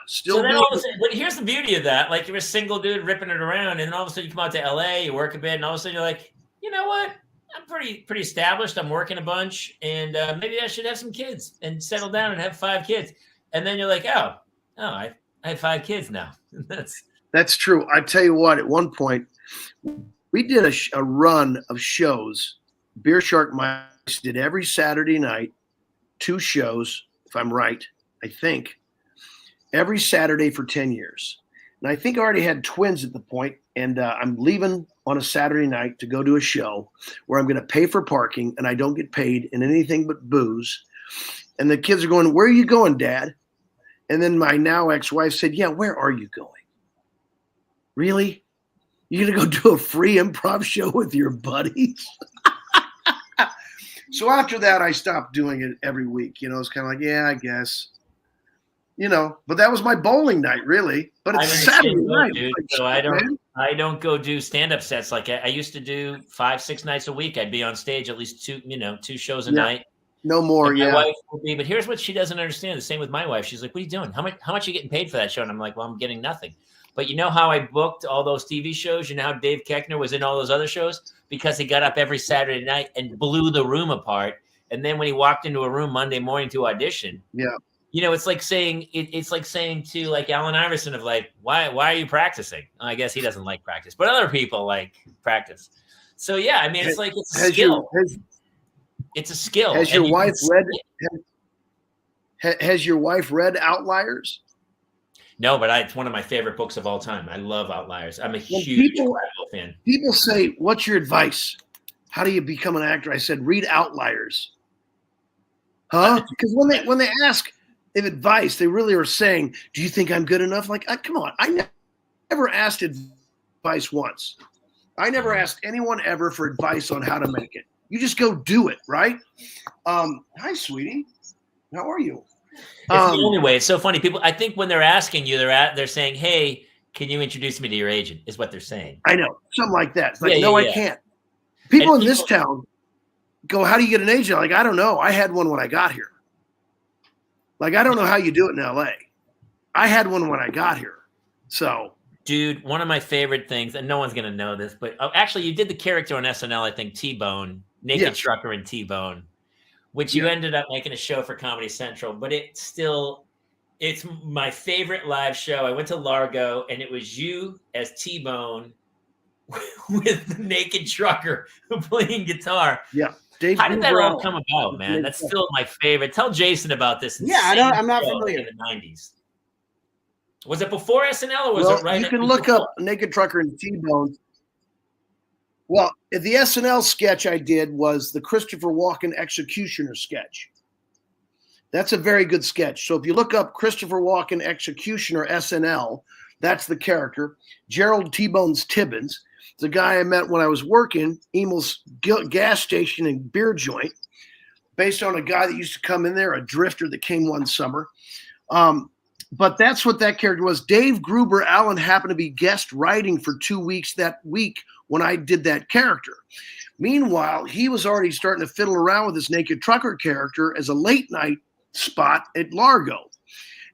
Still. So then all of a sudden, but here's the beauty of that. Like, you're a single dude ripping it around, and then all of a sudden you come out to LA, you work a bit, and all of a sudden you're like, you know what? I'm pretty established. I'm working a bunch, and maybe I should have some kids and settle down and have 5 kids. And then you're like, oh, I have 5 kids now. That's true. I tell you what, at one point, we did a run of shows. Beer Shark Mice did every Saturday night, 2 shows, if I'm right, I think, every Saturday for 10 years. And I think I already had twins at the point, and I'm leaving on a Saturday night to go to a show where I'm going to pay for parking, and I don't get paid in anything but booze. And the kids are going, where are you going, Dad? And then my now ex-wife said, yeah, where are you going? Really? You're going to go do a free improv show with your buddies? So after that, I stopped doing it every week. It's kind of like, yeah, I guess. But that was my bowling night, really. But it's Saturday night. Dude, so I don't go do stand-up sets like I used to do 5-6 nights a week. I'd be on stage at least 2 shows a night. No more, my wife would be, but here's what she doesn't understand. The same with my wife. She's like, what are you doing? How much are you getting paid for that show? And I'm like, well, I'm getting nothing. But you know how I booked all those TV shows? You know how Dave Koechner was in all those other shows? Because he got up every Saturday night and blew the room apart. And then when he walked into a room Monday morning to audition, it's like saying to like Allen Iverson of like, why are you practicing? I guess he doesn't like practice, but other people like practice. So yeah, I mean, it's like it's a skill. It's a skill. Has your wife read? Has your wife read Outliers? No, but it's one of my favorite books of all time. I love Outliers. I'm a huge fan. People say, "What's your advice? How do you become an actor?" I said, "Read Outliers." Huh? Because when they ask if advice, they really are saying, "Do you think I'm good enough?" Like, come on. I never asked advice once. I never asked anyone ever for advice on how to make it. You just go do it, right? Hi, sweetie. How are you? It's the only way. It's so funny. People, I think when they're asking you, they're saying, "Hey, can you introduce me to your agent?" Is what they're saying. I know, something like that. It's like, I can't. People in this town go, "How do you get an agent?" Like, I don't know. I had one when I got here. Like, I don't know how you do it in LA. I had one when I got here. So, dude, one of my favorite things, and no one's gonna know this, but actually, you did the character on SNL. I think T-Bone, Naked Trucker, and T-Bone, which you ended up making a show for Comedy Central. But it's my favorite live show. I went to Largo, and it was you as T-Bone with the Naked Trucker playing guitar. Yeah. How did that all come about, man? That's still my favorite. Tell Jason about this. I'm not familiar. In the 90s. Was it before SNL or was it right? You can look up Naked Trucker and T-Bone. Well, the SNL sketch I did was the Christopher Walken Executioner sketch. That's a very good sketch. So if you look up Christopher Walken Executioner SNL, that's the character. Gerald T-Bones Tibbins, the guy I met when I was working Emel's gas station and beer joint, based on a guy that used to come in there, a drifter that came one summer. But that's what that character was. Dave Gruber Allen happened to be guest writing for 2 weeks that week when I did that character. Meanwhile, he was already starting to fiddle around with this Naked Trucker character as a late night spot at Largo.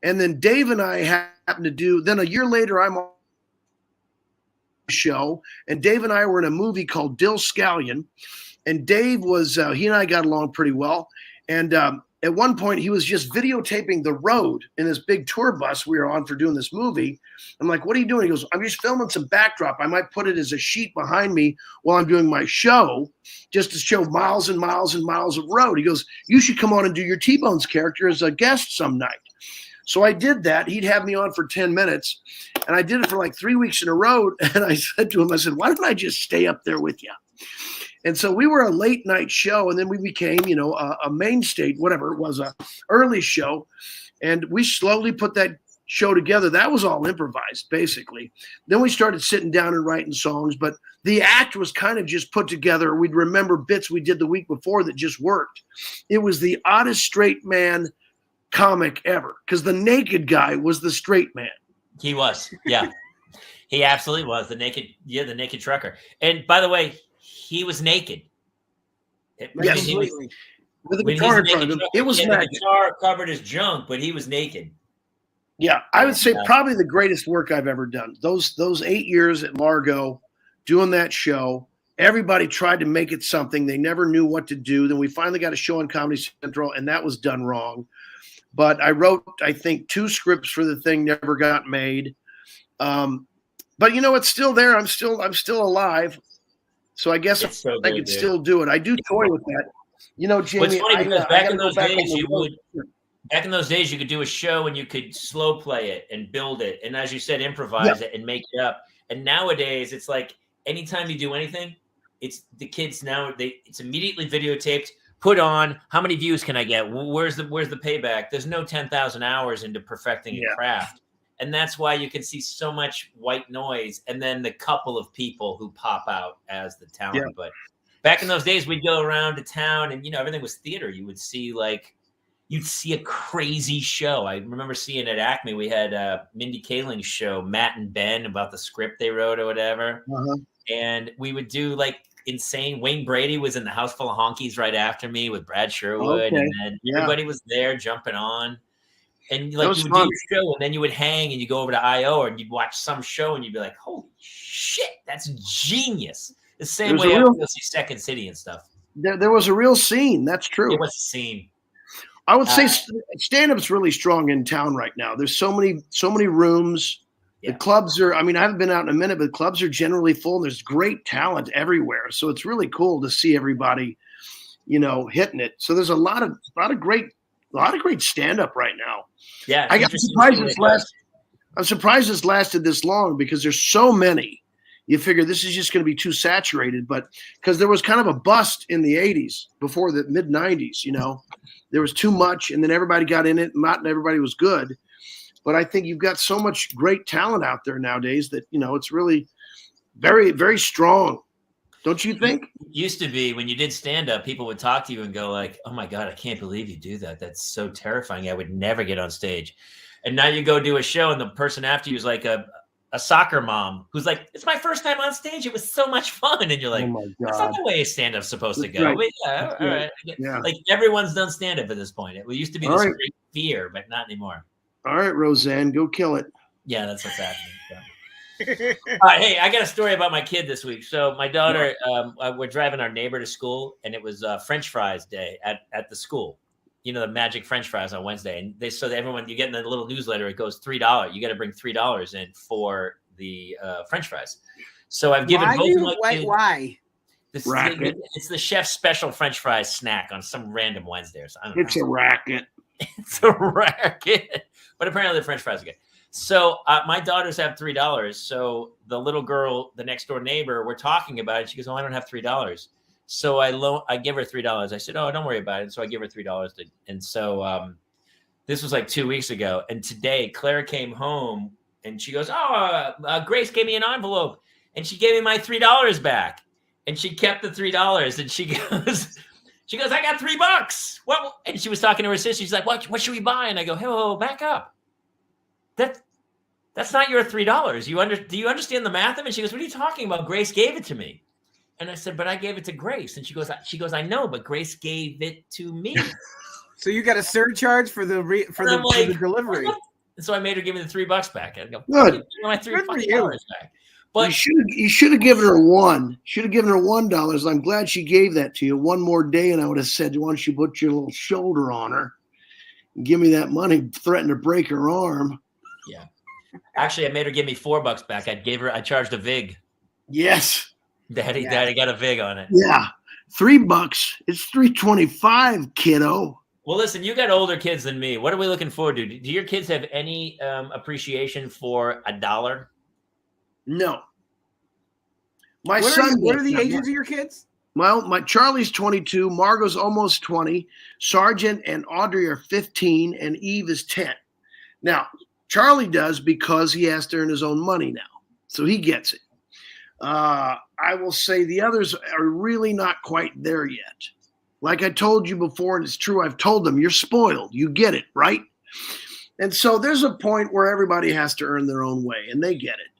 And then Dave and I happened to do, then a year later, I'm on the show, and Dave and I were in a movie called Dill Scallion. And Dave was, he and I got along pretty well. And at one point, he was just videotaping the road in this big tour bus we were on for doing this movie. I'm like, "What are you doing?" He goes, "I'm just filming some backdrop. I might put it as a sheet behind me while I'm doing my show, just to show miles and miles and miles of road." He goes, "You should come on and do your T-Bones character as a guest some night." So I did that. He'd have me on for 10 minutes, and I did it for like 3 weeks in a row. And I said to him, I said, "Why don't I just stay up there with you?" And so we were a late night show, and then we became, a mainstay, whatever it was, a early show. And we slowly put that show together. That was all improvised, basically. Then we started sitting down and writing songs, but the act was kind of just put together. We'd remember bits we did the week before that just worked. It was the oddest straight man comic ever, because the naked guy was the straight man. He was, yeah. He absolutely was the naked trucker. And by the way, he was naked. Yes, with a guitar in front of him. It was magic. The guitar covered his junk, but he was naked. Yeah, I would say probably the greatest work I've ever done. Those 8 years at Largo, doing that show, everybody tried to make it something. They never knew what to do. Then we finally got a show on Comedy Central, and that was done wrong. But I wrote, I think, 2 scripts for the thing, never got made. But it's still there. I'm still alive. So I guess I could still do it. I do toy with that. Jamie, it's funny because back in those days you could do a show and you could slow play it and build it, and as you said, improvise it and make it up. And nowadays it's like anytime you do anything, it's the kids now, it's immediately videotaped, put on. How many views can I get? Where's the payback? There's no 10,000 hours into perfecting a craft. And that's why you can see so much white noise, and then the couple of people who pop out as the talent. Yeah. But back in those days, we'd go around to town, and everything was theater. You would see you'd see a crazy show. I remember seeing at Acme, we had Mindy Kaling's show, Matt and Ben, about the script they wrote or whatever. Uh-huh. And we would do insane. Wayne Brady was in the House Full of Honkies right after me with Brad Sherwood, and then everybody was there jumping on. And you would do your show, and then you would hang, and you go over to I.O., and you'd watch some show, and you'd be like, "Holy shit, that's genius!" The same way I go see Second City and stuff. There was a real scene. That's true. It was a scene. I would say stand-up's really strong in town right now. There's so many rooms. Yeah. The clubs are. I mean, I haven't been out in a minute, but clubs are generally full. And there's great talent everywhere, so it's really cool to see everybody, hitting it. So there's a lot of great stand up right now. Yeah, I'm surprised this lasted this long because there's so many. You figure this is just going to be too saturated, but because there was kind of a bust in the 80s before the mid 90s, there was too much and then everybody got in it. Not everybody was good, but I think you've got so much great talent out there nowadays that, it's really very, very strong. Don't you think? It used to be when you did stand up, people would talk to you and go like, "Oh my God, I can't believe you do that. That's so terrifying. I would never get on stage." And now you go do a show and the person after you is like a soccer mom who's like, "It's my first time on stage. It was so much fun." And you're like, Oh my "That's God. not the way stand-up's supposed to That's go." right. But yeah, all right. Yeah. Like everyone's done stand-up at this point. It used to be this great fear, but not anymore. All right, Roseanne, go kill it. Yeah, that's what's happening. So. Hey, I got a story about my kid this week. So my daughter, we're driving our neighbor to school, and it was French fries day at the school. The magic French fries on Wednesday, and everyone, you get in the little newsletter, it goes $3. You got to bring $3 in for the French fries. So I've given both of my kids. Why? It's the chef's special French fries snack on some random Wednesday or something. It's a racket. It's a racket, but apparently the French fries are good. So my daughters have $3. So the little girl, the next door neighbor, we're talking about it. She goes, "Oh, I don't have $3." So I give her $3. I said, "Oh, don't worry about it." And so I give her $3. And so this was like 2 weeks ago. And today Claire came home and she goes, "Oh, Grace gave me an envelope and she gave me my $3 back." And she kept the $3. And she goes, "I got $3. What?" And she was talking to her sister. She's like, what should we buy? And I go, "Hey, whoa, back up. That's not your $3. Do you understand the math of it?" She goes, "What are you talking about? Grace gave it to me." And I said, "But I gave it to Grace." And she goes, "I know, but Grace gave it to me." So you got a surcharge for the delivery. What? And so I made her give me the $3 back. I go, "Good. Give me my $3 back." But you should have given her one. Should have given her $1. I'm glad she gave that to you. One more day, and I would have said, "Why don't you put your little shoulder on her and give me that money?" Threatened to break her arm. Yeah. Actually, I made her give me $4 back. I charged a VIG. Yes. Daddy got a VIG on it. Yeah. $3. It's $3.25, kiddo. Well, listen, you got older kids than me. What are we looking forward to? Do your kids have any appreciation for $1? No. What are the ages of your kids? Well, my Charlie's 22, Margot's almost 20, Sergeant and Audrey are 15, and Eve is 10. Now, Charlie does because he has to earn his own money now, so he gets it. I will say the others are really not quite there yet. Like I told you before, and it's true, I've told them, you're spoiled. You get it, right? And so there's a point where everybody has to earn their own way, and they get it,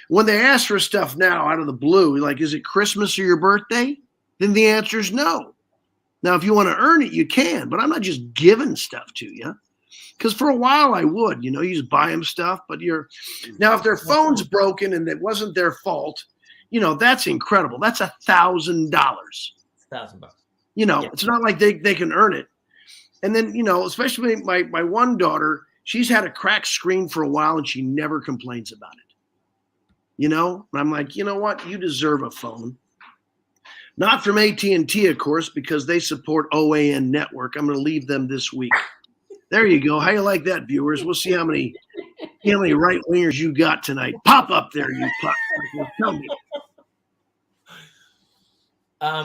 When they ask for stuff now out of the blue, like, is it Christmas or your birthday? Then the answer is no. Now, if you want to earn it, you can, but I'm not just giving stuff to you. Because for a while I would, you just buy them stuff, but now if their phone's broken and it wasn't their fault, that's incredible. That's $1,000. $1,000. It's not like they can earn it. And then, especially my one daughter, she's had a cracked screen for a while and she never complains about it. And I'm like, you know what? You deserve a phone. Not from AT&T, of course, because they support OAN network. I'm going to leave them this week. There you go. How you like that, viewers? We'll see how many right wingers you got tonight. Pop up there, you pop. Tell me.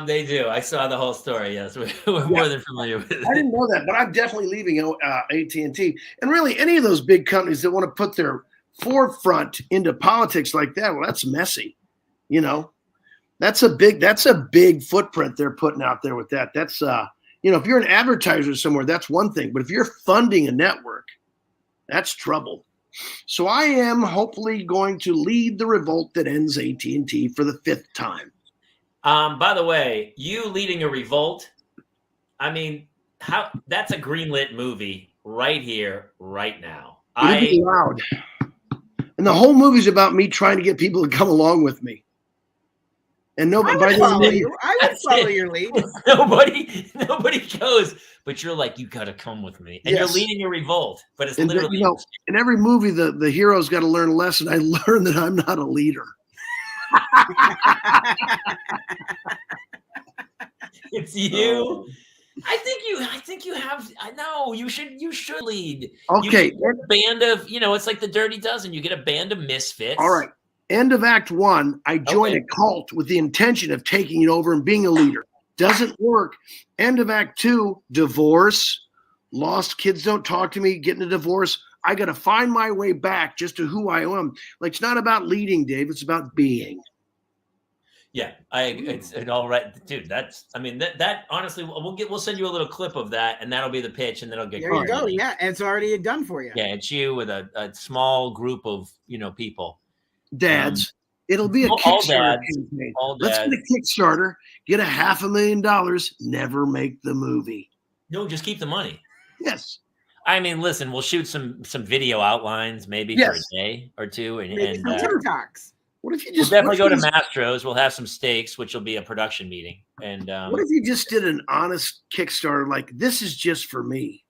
They do. I saw the whole story. Yes, we're more than familiar with it. I didn't know that, but I'm definitely leaving AT&T. And really, any of those big companies that want to put their forefront into politics like that, well, that's messy. That's a big footprint they're putting out there with that. That's if you're an advertiser somewhere, that's one thing. But if you're funding a network, that's trouble. So I am hopefully going to lead the revolt that ends AT&T for the 5th time. By the way, you leading a revolt, I mean, that's a greenlit movie right here, right now. It'll be loud. And the whole movie's about me trying to get people to come along with me. And nobody, I would follow your lead. Nobody goes, but you're like, you got to come with me, and you're leading a revolt. But it's literally, in every movie, the hero's got to learn a lesson. I learned that I'm not a leader. It's you. I think you have. I know you should lead. Okay. You get a band of, it's like the Dirty Dozen. You get a band of misfits. All right. End of Act 1. I joined a cult with the intention of taking it over and being a leader. Doesn't work. End of Act 2. Divorce. Lost. Kids don't talk to me. Getting a divorce. I got to find my way back just to who I am. Like, it's not about leading, Dave. It's about being. Yeah, it's all right, dude. That honestly, we'll send you a little clip of that, and that'll be the pitch, and then it'll get. There you go. Yeah, and it's already done for you. Yeah, it's you with a small group of people. Dads. It'll be a Kickstarter campaign. Let's get a Kickstarter. Get $500,000. Never make the movie. No, just keep the money. Yes. I mean, listen, we'll shoot some video outlines maybe for a day or two, and some TikToks. What if you just we'll definitely go to Mastro's? We'll have some steaks, which will be a production meeting. And what if you just did an honest Kickstarter, like, this is just for me?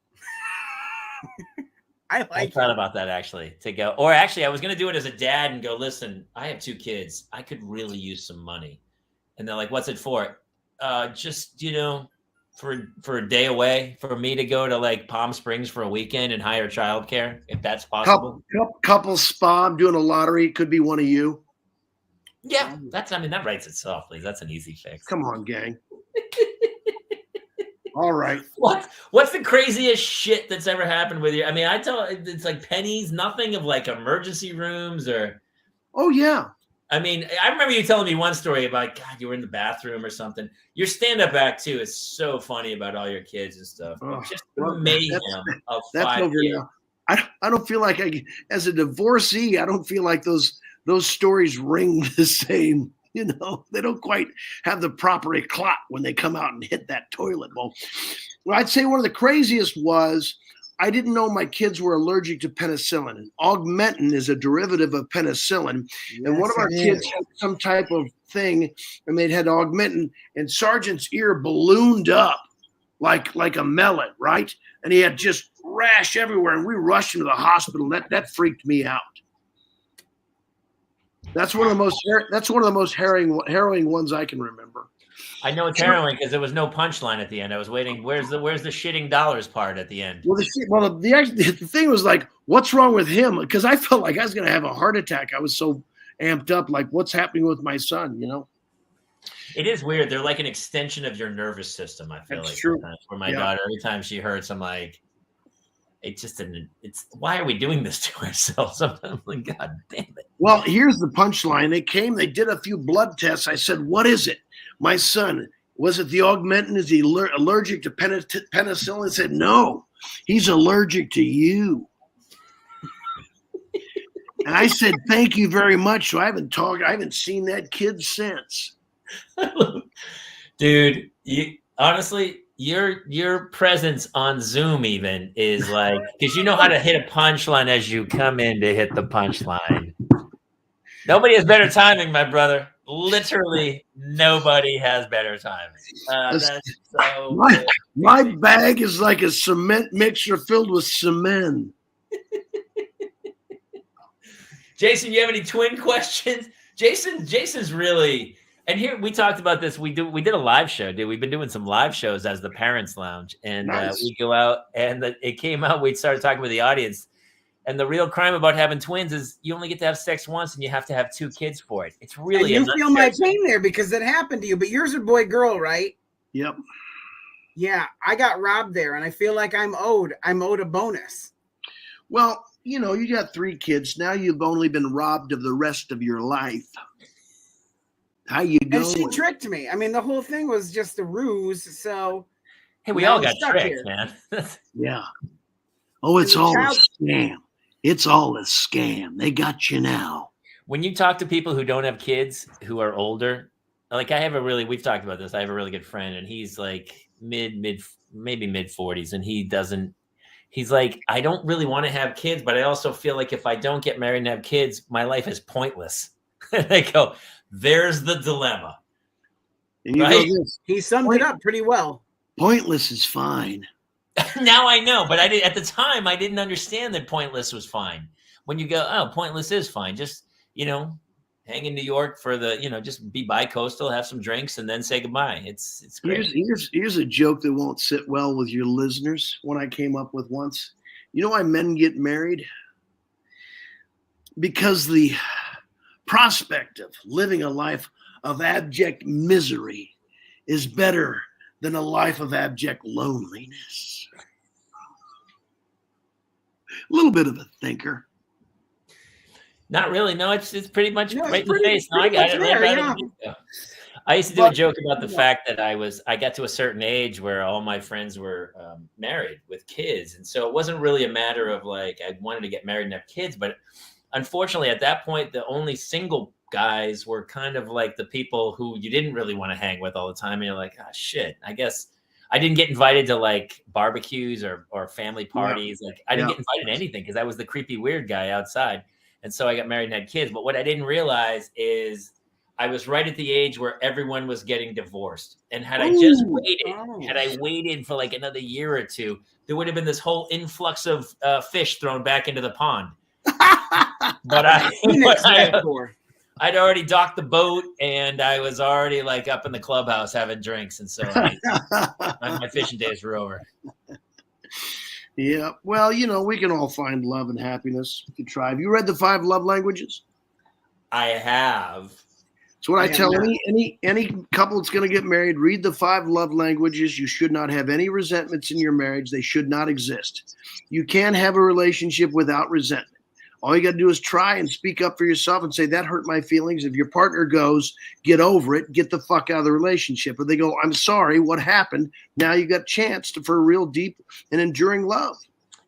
I thought about that actually, to go, or actually I was going to do it as a dad and go, listen, I have 2 kids. I could really use some money. And they're like, what's it for? Just, for a day away, for me to go to like Palm Springs for a weekend and hire childcare, if that's possible. Couple spa. I'm doing a lottery. It could be one of you. Yeah, that writes itself, please. That's an easy fix. Come on, gang. All right. What's the craziest shit that's ever happened with you? I mean, it's like pennies, nothing of like emergency rooms or. Oh yeah. I mean, I remember you telling me one story about, God, you were in the bathroom or something. Your stand-up act too is so funny about all your kids and stuff. Just mayhem of 5 years. I don't feel like as a divorcee, I don't feel like those stories ring the same. They don't quite have the proper eclat when they come out and hit that toilet bowl. Well, I'd say one of the craziest was I didn't know my kids were allergic to penicillin. And Augmentin is a derivative of penicillin. Yes, and one of our kids had some type of thing, and they'd had Augmentin, and Sergeant's ear ballooned up like a melon, right? And he had just rash everywhere, and we rushed him to the hospital. That freaked me out. That's one of the most harrowing ones I can remember. I know it's harrowing because there was no punchline at the end. I was waiting. Where's the shitting dollars part at the end? Well, the thing was like, what's wrong with him? Because I felt like I was going to have a heart attack. I was so amped up. Like, what's happening with my son? It is weird. They're like an extension of your nervous system. I feel That's true. For my daughter, every time she hurts, I'm like, why are we doing this to ourselves? I'm like, God damn it. Well, here's the punchline. They did a few blood tests. I said, what is it? My son, was it the Augmentin? Is he allergic to penicillin? I said, no, he's allergic to you. And I said, thank you very much. So I haven't seen that kid since. Dude, honestly, your presence on Zoom even is like, because you know how to hit a punchline as you come in to hit the punchline. Nobody has better timing, my brother. Literally nobody has better timing. My bag is like a cement mixture filled with cement. Jason, you have any twin questions? Jason's really. And here we talked about this. We did a live show, dude. We've been doing some live shows as the Parents Lounge, and nice. We go out, and it came out. We started talking with the audience, and the real crime about having twins is you only get to have sex once, and you have to have 2 kids for it. It's really. And you feel my pain there because it happened to you, but yours are boy girl, right? Yep. Yeah, I got robbed there, and I feel like I'm owed a bonus. Well, you got 3 kids now. You've only been robbed of the rest of your life. How you going? And she tricked me. I mean, the whole thing was just a ruse. So, hey, we all got tricked, man. Yeah. Oh, it's all a scam. It's all a scam. They got you now. When you talk to people who don't have kids, who are older, like we've talked about this. I have a really good friend, and he's like maybe mid 40s, and he's like, I don't really want to have kids, but I also feel like if I don't get married and have kids, my life is pointless. And I go, there's the dilemma. And you right? He summed it up pretty well. Pointless is fine. Now I know, but at the time I didn't understand that pointless was fine. When you go, oh, pointless is fine. Just, hang in New York for the, just be bi-coastal, have some drinks, and then say goodbye. It's great. Here's a joke that won't sit well with your listeners. One I came up with once. You know why men get married? Because the prospect of living a life of abject misery is better than a life of abject loneliness. A little bit of a thinker. Not really. No, it's pretty much No, it's right in the pretty- face. No, I pretty got much it. there, Right out yeah. of the get-go. I used to do a joke about the fact that I got to a certain age where all my friends were married with kids. And so it wasn't really a matter of like, I wanted to get married and have kids. But unfortunately, at that point, the only single guys were kind of like the people who you didn't really want to hang with all the time. And you're like, oh, shit, I guess I didn't get invited to like barbecues or family parties. Like I didn't get invited to anything because I was the creepy, weird guy outside. And so I got married and had kids. But what I didn't realize is I was right at the age where everyone was getting divorced. And had I just waited for like another year or two, there would have been this whole influx of fish thrown back into the pond. But I'd already docked the boat and I was already like up in the clubhouse having drinks. And so my fishing days were over. Yeah. Well, we can all find love and happiness. You can try. Have you read the 5 love languages? I have. It's what I tell any couple that's going to get married. Read the 5 love languages. You should not have any resentments in your marriage. They should not exist. You can't have a relationship without resentment. All you got to do is try and speak up for yourself and say, that hurt my feelings. If your partner goes, get over it, get the fuck out of the relationship. Or they go, I'm sorry, what happened? Now you got a chance for a real deep and enduring love.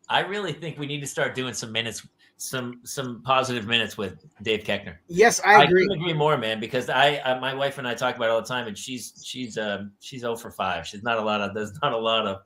I really think we need to start doing some minutes, some positive minutes with Dave Koechner. Yes, I agree. I couldn't agree more, man, because my wife and I talk about it all the time, and she's 0 for 5. There's not a lot of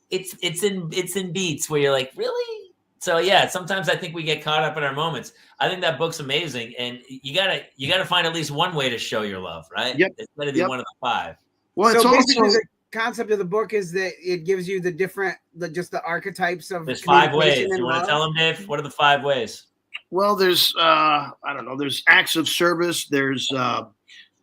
it's in beats where you're like, really? So yeah, sometimes I think we get caught up in our moments. I think that book's amazing, and you gotta find at least one way to show your love, right? Yep. It's better to be one of the 5. Well, so basically the concept of the book is that it gives you the archetypes of. There's 5 ways. You want to tell them, Dave? What are the 5 ways? Well, there's I don't know. There's acts of service. There's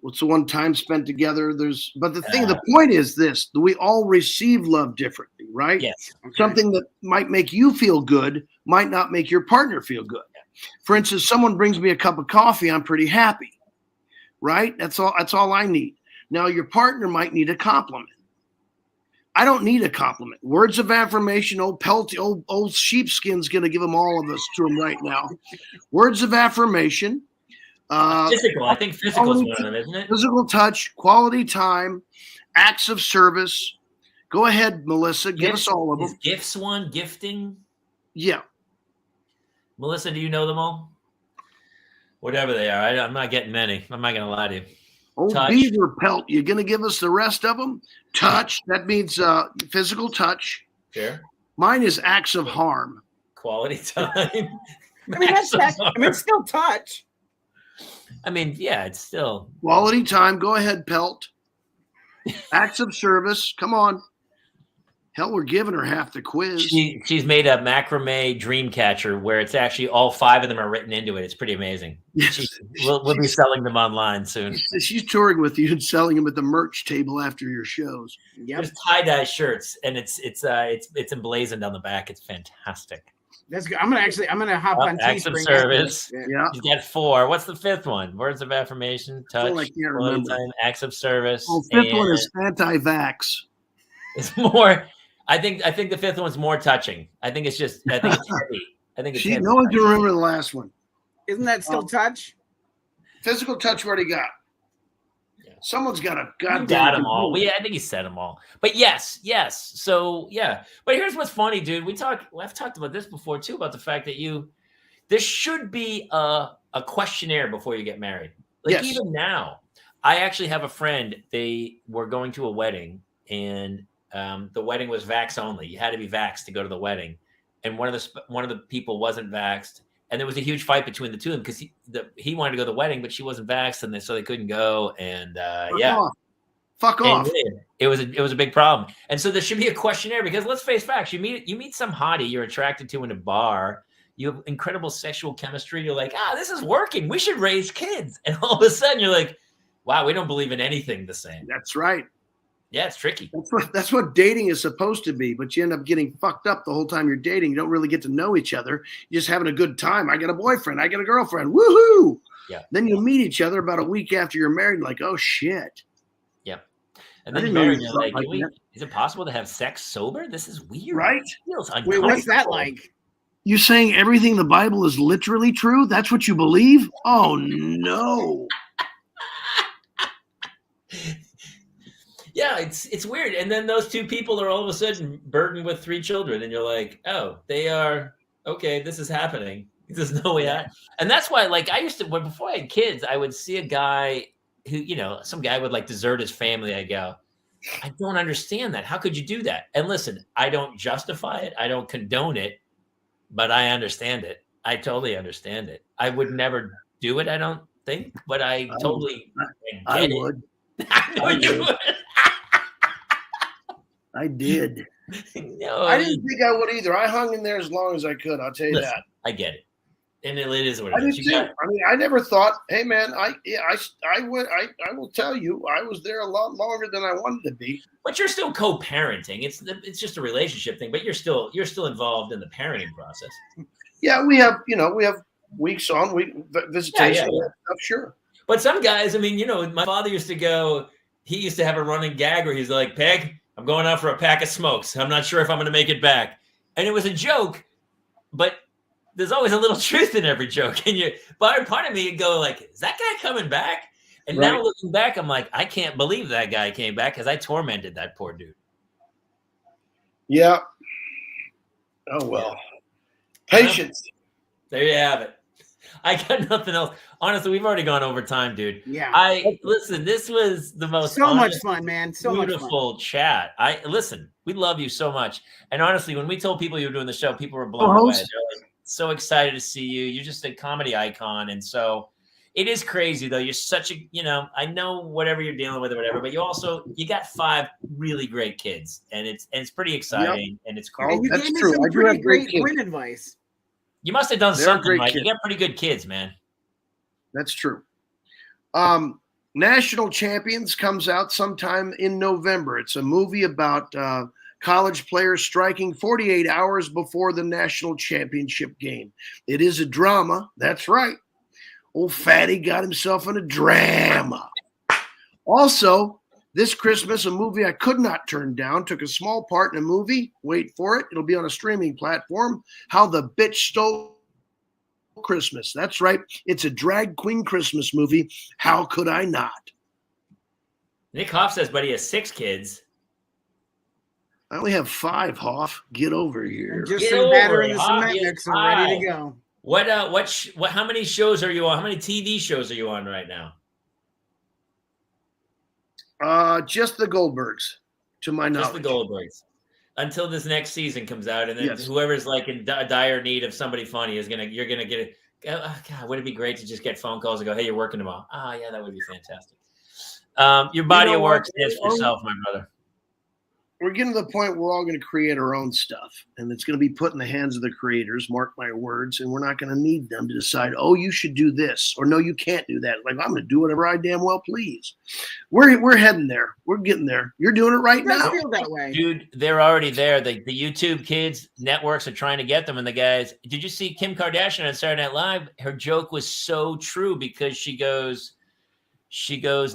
what's the one time spent together? But the point is this: we all receive love differently, right? Yes. Okay. Something that might make you feel good might not make your partner feel good. For instance, someone brings me a cup of coffee, I'm pretty happy, right? That's all I need. Now, your partner might need a compliment. I don't need a compliment. Words of affirmation, old sheepskin's going to give them all of us to them right now. Words of affirmation. Physical. I think physical is one of them, isn't it? Physical touch, quality time, acts of service. Go ahead, Melissa. Give us all of them. Is gifts one? Gifting? Yeah. Melissa, do you know them all? Whatever they are. I'm not getting many. I'm not going to lie to you. Touch. Beaver pelt. You're going to give us the rest of them? Touch. That means physical touch. Sure. Mine is acts of harm. Quality time. It's still touch. I mean, yeah, it's still. Quality time. Go ahead, pelt. Acts of service. Come on. Hell, we're giving her half the quiz. She's made a macrame dream catcher where it's actually all 5 of them are written into it. It's pretty amazing. Yes. We'll be selling them online soon. She's touring with you and selling them at the merch table after your shows. Yep. There's tie-dye shirts, and it's emblazoned on the back. It's fantastic. That's good. I'm gonna hop on acts of Teespring. service. Yeah. You got 4. What's the 5th one? Words of affirmation, touch, I can't remember. time, acts of service. Oh, 5th one is anti-vax. It's more. I think the 5th one's more touching. I think it's heavy. I think it's heavy. No one can remember the last one. Isn't that still touch? Physical touch, we already got. Yeah. Someone's got a goddamn. Got them all. I think he said them all. But yes. So yeah. But here's what's funny, dude. I've talked about this before too, about the fact that there should be a questionnaire before you get married. Like even now, I actually have a friend. They were going to a wedding, and the wedding was vax only. You had to be vaxxed to go to the wedding, and one of the people wasn't vaxxed, and there was a huge fight between the two of them because he wanted to go to the wedding, but she wasn't vaxxed, and so they couldn't go. And fuck off. It was a big problem, and so there should be a questionnaire because let's face facts. You meet some hottie you're attracted to in a bar. You have incredible sexual chemistry. You're like, this is working. We should raise kids. And all of a sudden you're like, wow, we don't believe in anything the same. That's right. Yeah, it's tricky. That's what dating is supposed to be, but you end up getting fucked up the whole time you're dating. You don't really get to know each other. You're just having a good time. I got a boyfriend. I got a girlfriend. Woohoo! Yeah. Then you meet each other about a week after you're married, like, oh shit. Yeah. And then you're married, you're like, is it possible to have sex sober? This is weird. Right? It feels Wait, what's that like? You saying everything in the Bible is literally true? That's what you believe? Oh no. Yeah, it's weird. And then those two people are all of a sudden burdened with 3 children. And you're like, oh, they are, okay, this is happening. There's no way out. And that's why, like, I used to, before I had kids, I would see a guy who, some guy would like desert his family. I go, I don't understand that. How could you do that? And listen, I don't justify it. I don't condone it, but I understand it. I totally understand it. I would never do it, I don't think, but I totally I get would. it. I know you would. I did. No, I didn't think I would either. I hung in there as long as I could. I'll tell you that. I get it, and it is what I it is. did too. I mean, I never thought, hey man, I will tell you, I was there a lot longer than I wanted to be. But you're still co-parenting. It's just a relationship thing, but you're still involved in the parenting process. Yeah, we have weeks on, visitation, yeah. stuff, sure. But some guys, I mean, my father used to go. He used to have a running gag where he's like, "Peg, I'm going out for a pack of smokes. I'm not sure if I'm going to make it back." And it was a joke, but there's always a little truth in every joke. And part of me would go like, is that guy coming back? And now looking back, I'm like, I can't believe that guy came back because I tormented that poor dude. Yeah. Oh, well. Patience. There you have it. I got nothing else. Honestly, we've already gone over time, dude. Yeah. Listen, this was the most much fun, man. Beautiful chat. Listen, we love you so much. And honestly, when we told people you were doing the show, people were blown away. They're like, so excited to see you. You're just a comedy icon. And so it is crazy though. You're such a, I know whatever you're dealing with or whatever, but you got 5 really great kids, and it's pretty exciting. And it's cool. And you gave me some pretty great win advice. You must have done something right. You got pretty good kids, man. That's true. National Champions comes out sometime in November. It's a movie about college players striking 48 hours before the national championship game. It is a drama. That's right. Old Fatty got himself in a drama. Also, this Christmas, a movie I could not turn down, took a small part in a movie. Wait for it. It'll be on a streaming platform. How the Bitch Stole Christmas. That's right. It's a drag queen Christmas movie. How could I not? Nick Hoff says, but he has 6 kids. I only have 5, Hoff. Get over here. Just some batter in the cement mixer, ready to go. How many shows are you on? How many TV shows are you on right now? Just the Goldbergs, to my knowledge. Just the Goldbergs. Until this next season comes out, and then whoever's like in dire need of somebody funny you're gonna get it. Oh, God, would it be great to just get phone calls and go, "Hey, you're working tomorrow." Yeah, that would be fantastic. Your body of work stands for yourself, my brother. We're getting to the point where we're all going to create our own stuff, and it's going to be put in the hands of the creators, mark my words, and we're not going to need them to decide, oh, you should do this, or no, you can't do that. Like, I'm going to do whatever I damn well please. We're heading there. We're getting there. You're doing it right now. Feel that way. Dude, they're already there. The YouTube kids networks are trying to get them, and the guys, did you see Kim Kardashian on Saturday Night Live? Her joke was so true because she goes,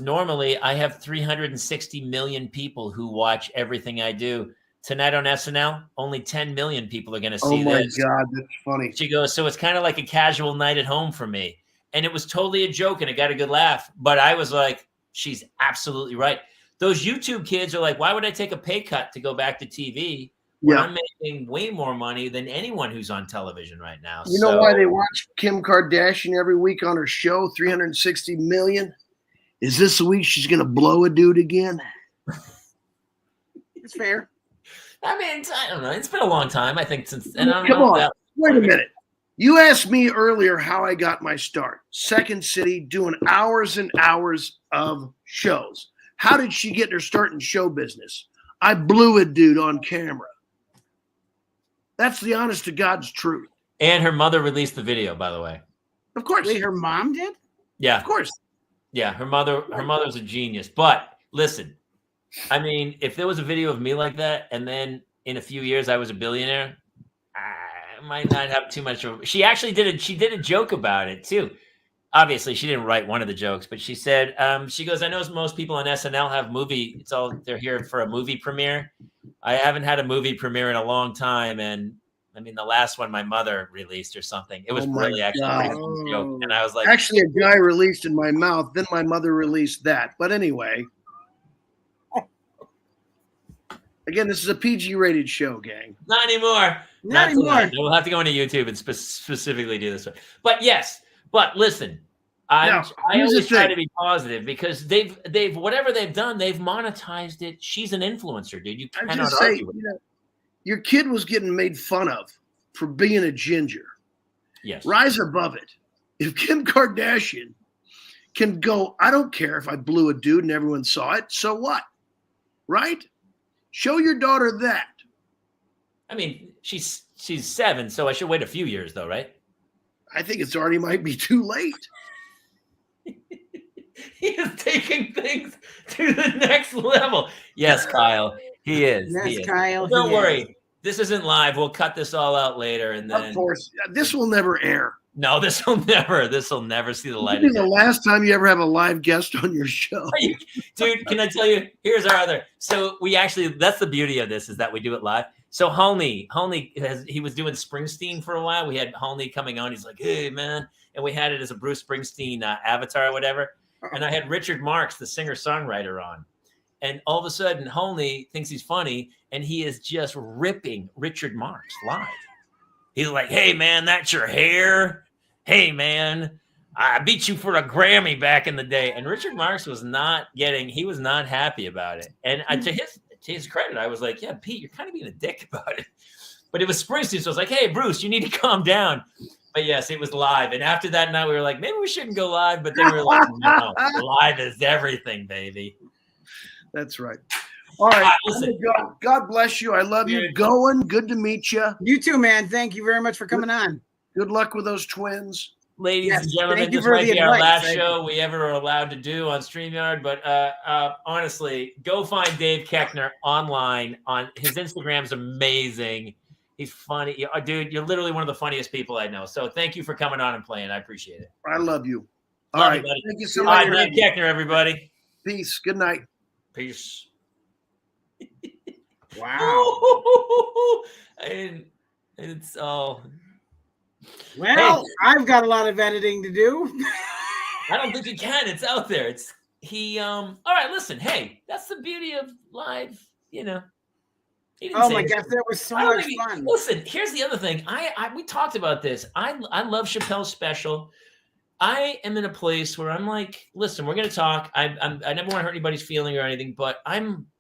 normally I have 360 million people who watch everything I do. Tonight on SNL, only 10 million people are going to see this. Oh my God, that's funny. She goes, so it's kind of like a casual night at home for me. And it was totally a joke and it got a good laugh. But I was like, she's absolutely right. Those YouTube kids are like, why would I take a pay cut to go back to TV when I'm making way more money than anyone who's on television right now? You know why they watch Kim Kardashian every week on her show, 360 million? Is this the week she's going to blow a dude again? It's fair. I mean, I don't know. It's been a long time, I think, since. And come on. Wait a minute. You asked me earlier how I got my start. Second City, doing hours and hours of shows. How did she get her start in show business? I blew a dude on camera. That's the honest to God's truth. And her mother released the video, by the way. Of course. Wait, her mom did? Yeah. Of course. Yeah, her mother's a genius. But listen, I mean, if there was a video of me like that, and then in a few years I was a billionaire, I might not have too much of. She actually did a joke about it too. Obviously, she didn't write one of the jokes, but she said, she goes, I know most people on SNL have they're here for a movie premiere. I haven't had a movie premiere in a long time, and I mean, the last one my mother released or something. It was really actually a pretty funny joke. And I was like, actually, a guy released in my mouth, then my mother released that. But anyway, again, this is a PG-rated show, gang. Not anymore. Not anymore. We'll have to go into YouTube and specifically do this one. But yes, but listen, I always try to be positive because they've whatever they've done, they've monetized it. She's an influencer, dude. You cannot argue with it. Your kid was getting made fun of for being a ginger. Yes. Rise above it. If Kim Kardashian can go, I don't care if I blew a dude and everyone saw it. So what? Right? Show your daughter that. I mean, she's 7, so I should wait a few years, though, right? I think it's already might be too late. He is taking things to the next level. Yes, Kyle. He is. Yes, Kyle. Don't worry. This isn't live. We'll cut this all out later, and then. Of course, this will never air. No, this will never see the light. This is the last time you ever have a live guest on your show. Dude, can I tell you? Here's our other. So we actually, that's the beauty of this, is that we do it live. So Homie he was doing Springsteen for a while. We had Homie coming on. He's like, hey, man. And we had it as a Bruce Springsteen avatar or whatever. And I had Richard Marx, the singer-songwriter, on. And all of a sudden, Homie thinks he's funny, and he is just ripping Richard Marx live. He's like, hey, man, that's your hair. Hey, man, I beat you for a Grammy back in the day. And Richard Marx was not happy about it. And to his credit, I was like, yeah, Pete, you're kind of being a dick about it. But it was Springsteen, so I was like, hey, Bruce, you need to calm down. But yes, it was live. And after that night, we were like, maybe we shouldn't go live. But then we were like, no, live is everything, baby. That's right. All right. God bless you. I love you. Gowin, good to meet you. You too, man. Thank you very much for coming on. Good luck with those twins. Ladies and gentlemen, this might be our last show we ever are allowed to do on StreamYard. But honestly, go find Dave Koechner online. On his Instagram's amazing. He's funny. Dude, you're literally one of the funniest people I know. So thank you for coming on and playing. I appreciate it. I love you. All right. Thank you so much. All right, Dave Koechner, everybody. Peace. Good night. Peace. Wow. It's all. Well, hey, I've got a lot of editing to do. I don't think you can. It's out there. All right, listen. Hey, that's the beauty of live, Oh my gosh, that was so much fun. Listen, here's the other thing. We talked about this. I love Chappelle's special. I am in a place where I'm like, listen, we're gonna talk. I never want to hurt anybody's feeling or anything, but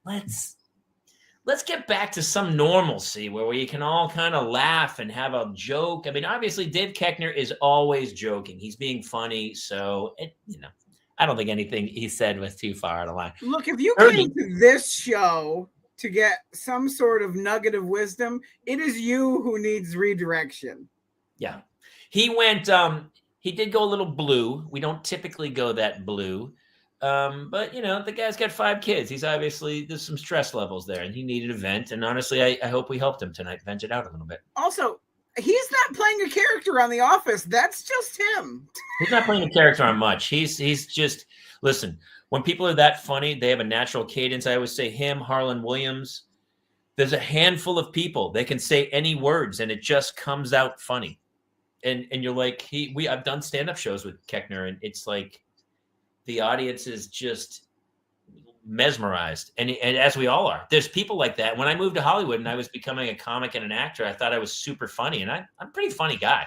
let's get back to some normalcy where we can all kind of laugh and have a joke. I mean, obviously, Dave Koechner is always joking. He's being funny, so I don't think anything he said was too far out of line. Look, if you came to this show to get some sort of nugget of wisdom, it is you who needs redirection. Yeah, he went. He did go a little blue. We don't typically go that blue. But the guy's got 5 kids. He's obviously, there's some stress levels there, and he needed a vent. And honestly, I hope we helped him tonight vent it out a little bit. Also, he's not playing a character on The Office. That's just him. He's not playing a character on much. He's just, listen, when people are that funny, they have a natural cadence. I always say him, Harlan Williams. There's a handful of people. They can say any words, and it just comes out funny. And you're like, I've done stand-up shows with Koechner, and it's like, the audience is just mesmerized. And as we all are, there's people like that. When I moved to Hollywood and I was becoming a comic and an actor, I thought I was super funny. And I'm a pretty funny guy.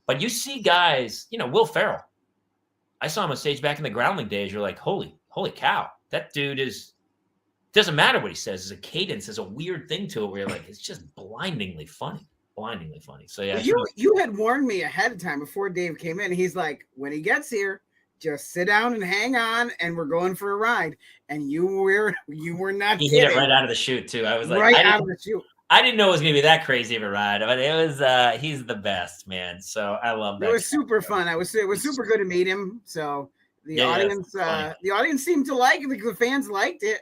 But you see guys, Will Ferrell. I saw him on stage back in the Groundling days. You're like, holy cow. That dude doesn't matter what he says. There's a cadence. There's a weird thing to it where you're like, it's just blindingly funny. So yeah. You had warned me ahead of time before Dave came in. He's like, when he gets here, just sit down and hang on, and we're going for a ride. And you were not. He hit it right out of the chute too. I was like, out of the chute. I didn't know it was going to be that crazy of a ride, but it was. He's the best, man. So I love that. It was super fun. It was super good to meet him. So the audience seemed to like it. The fans liked it.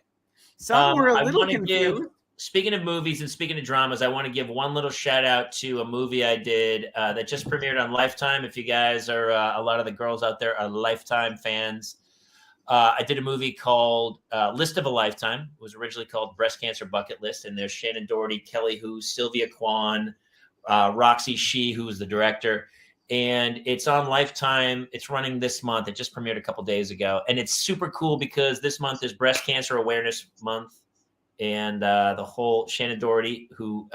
Some were a little confused. Speaking of movies and speaking of dramas, I want to give one little shout out to a movie I did that just premiered on Lifetime. If you guys are, a lot of the girls out there are Lifetime fans. I did a movie called List of a Lifetime. It was originally called Breast Cancer Bucket List. And there's Shannon Doherty, Kelly Hu, Sylvia Kwan, Roxy Shee, who's the director. And it's on Lifetime. It's running this month. It just premiered a couple days ago. And it's super cool because this month is Breast Cancer Awareness Month. And the whole Shannon Doherty, who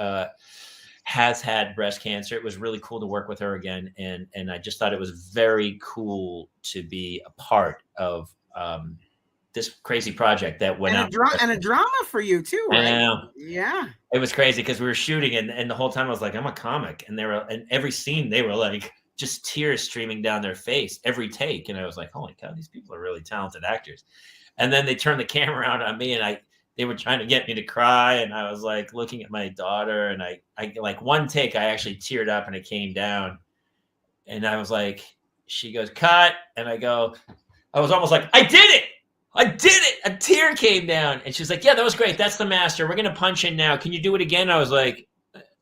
has had breast cancer, it was really cool to work with her again. And I just thought it was very cool to be a part of this crazy project that went out. And a drama for you too, right? I know. Yeah. It was crazy because we were shooting and the whole time I was like, I'm a comic. And in every scene, they were like just tears streaming down their face every take. And I was like, holy cow, these people are really talented actors. And then they turned the camera around on me and they were trying to get me to cry. And I was like looking at my daughter and I like one take, I actually teared up and it came down. And I was like, she goes, cut. And I was almost like, I did it. A tear came down. And she's like, yeah, that was great. That's the master. We're going to punch in now. Can you do it again? I was like,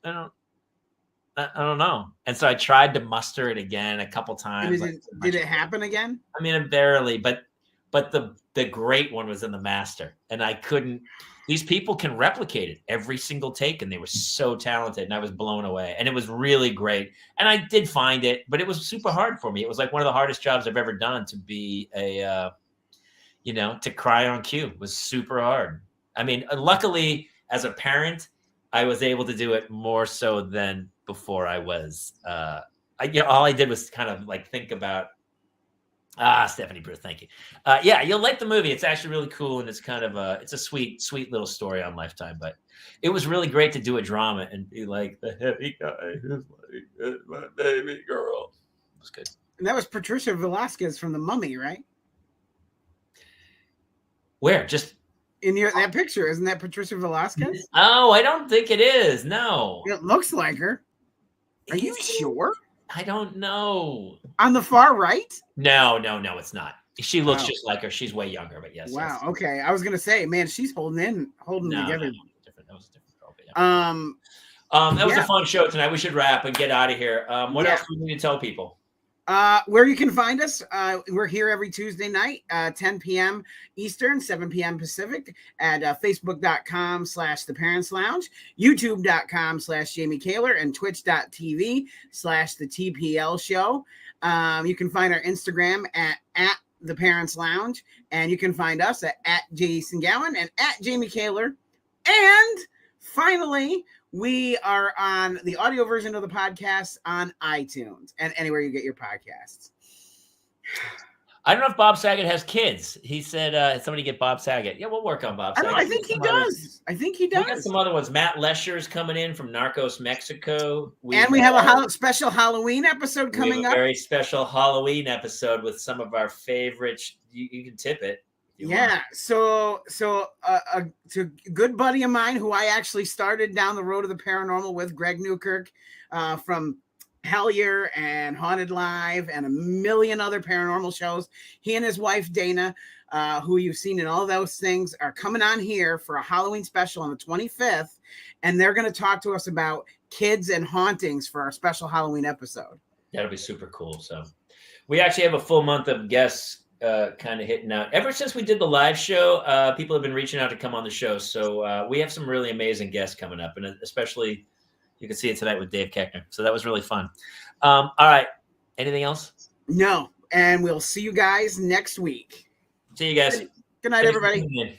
I don't know. And so I tried to muster it again a couple times. Did it happen again? I mean, barely, but the great one was in the master. And I couldn't, these people can replicate it every single take. And they were so talented and I was blown away and it was really great. And I did find it, but it was super hard for me. It was like one of the hardest jobs I've ever done to be to cry on cue. It was super hard. I mean, luckily as a parent, I was able to do it more so than before I was, all I did was kind of like think about, Stephanie Bruce, thank you. Yeah, you'll like the movie. It's actually really cool. And it's kind of it's a sweet, sweet little story on Lifetime, but it was really great to do a drama and be like the heavy guy is my baby girl. It was good. And that was Patricia Velasquez from The Mummy, right? Where? Just in that picture, isn't that Patricia Velasquez? Oh, I don't think it is. No. It looks like her. Are you sure? I don't know. On the far right? No, it's not. She looks just like her. She's way younger, but yes. Wow. Yes. Okay. I was gonna say, man, she's holding together. That was a different girl. Yeah. That was a fun show tonight. We should wrap and get out of here. What else do we need to tell people? Where you can find us, we're here every Tuesday night, 10 p.m. Eastern, 7 p.m. Pacific at facebook.com/The Parents Lounge, youtube.com/Jamie Kaler, and twitch.tv/The TPL Show. You can find our Instagram at The Parents Lounge, and you can find us at Jason Gowin and at Jamie Kaler. And finally, we are on the audio version of the podcast on iTunes and anywhere you get your podcasts. I don't know if Bob Saget has kids. He said somebody get Bob Saget. Yeah, we'll work on Bob Saget. I think he does. We got some other ones. Matt Lesher is coming in from Narcos Mexico. We have a special Halloween episode coming up. A very special Halloween episode with some of our favorites. You can tip it. Yeah, so to a good buddy of mine who I actually started down the road of the paranormal with, Greg Newkirk, from Hellier and Haunted Live and a million other paranormal shows. He and his wife Dana, who you've seen in all those things, are coming on here for a Halloween special on the 25th, and they're going to talk to us about kids and hauntings for our special Halloween episode. That'll be super cool. So we actually have a full month of guests kind of hitting out. Ever since we did the live show, people have been reaching out to come on the show. So we have some really amazing guests coming up, and especially you can see it tonight with Dave Koechner. So that was really fun. All right. Anything else? No. And we'll see you guys next week. See you guys. Good night, everybody.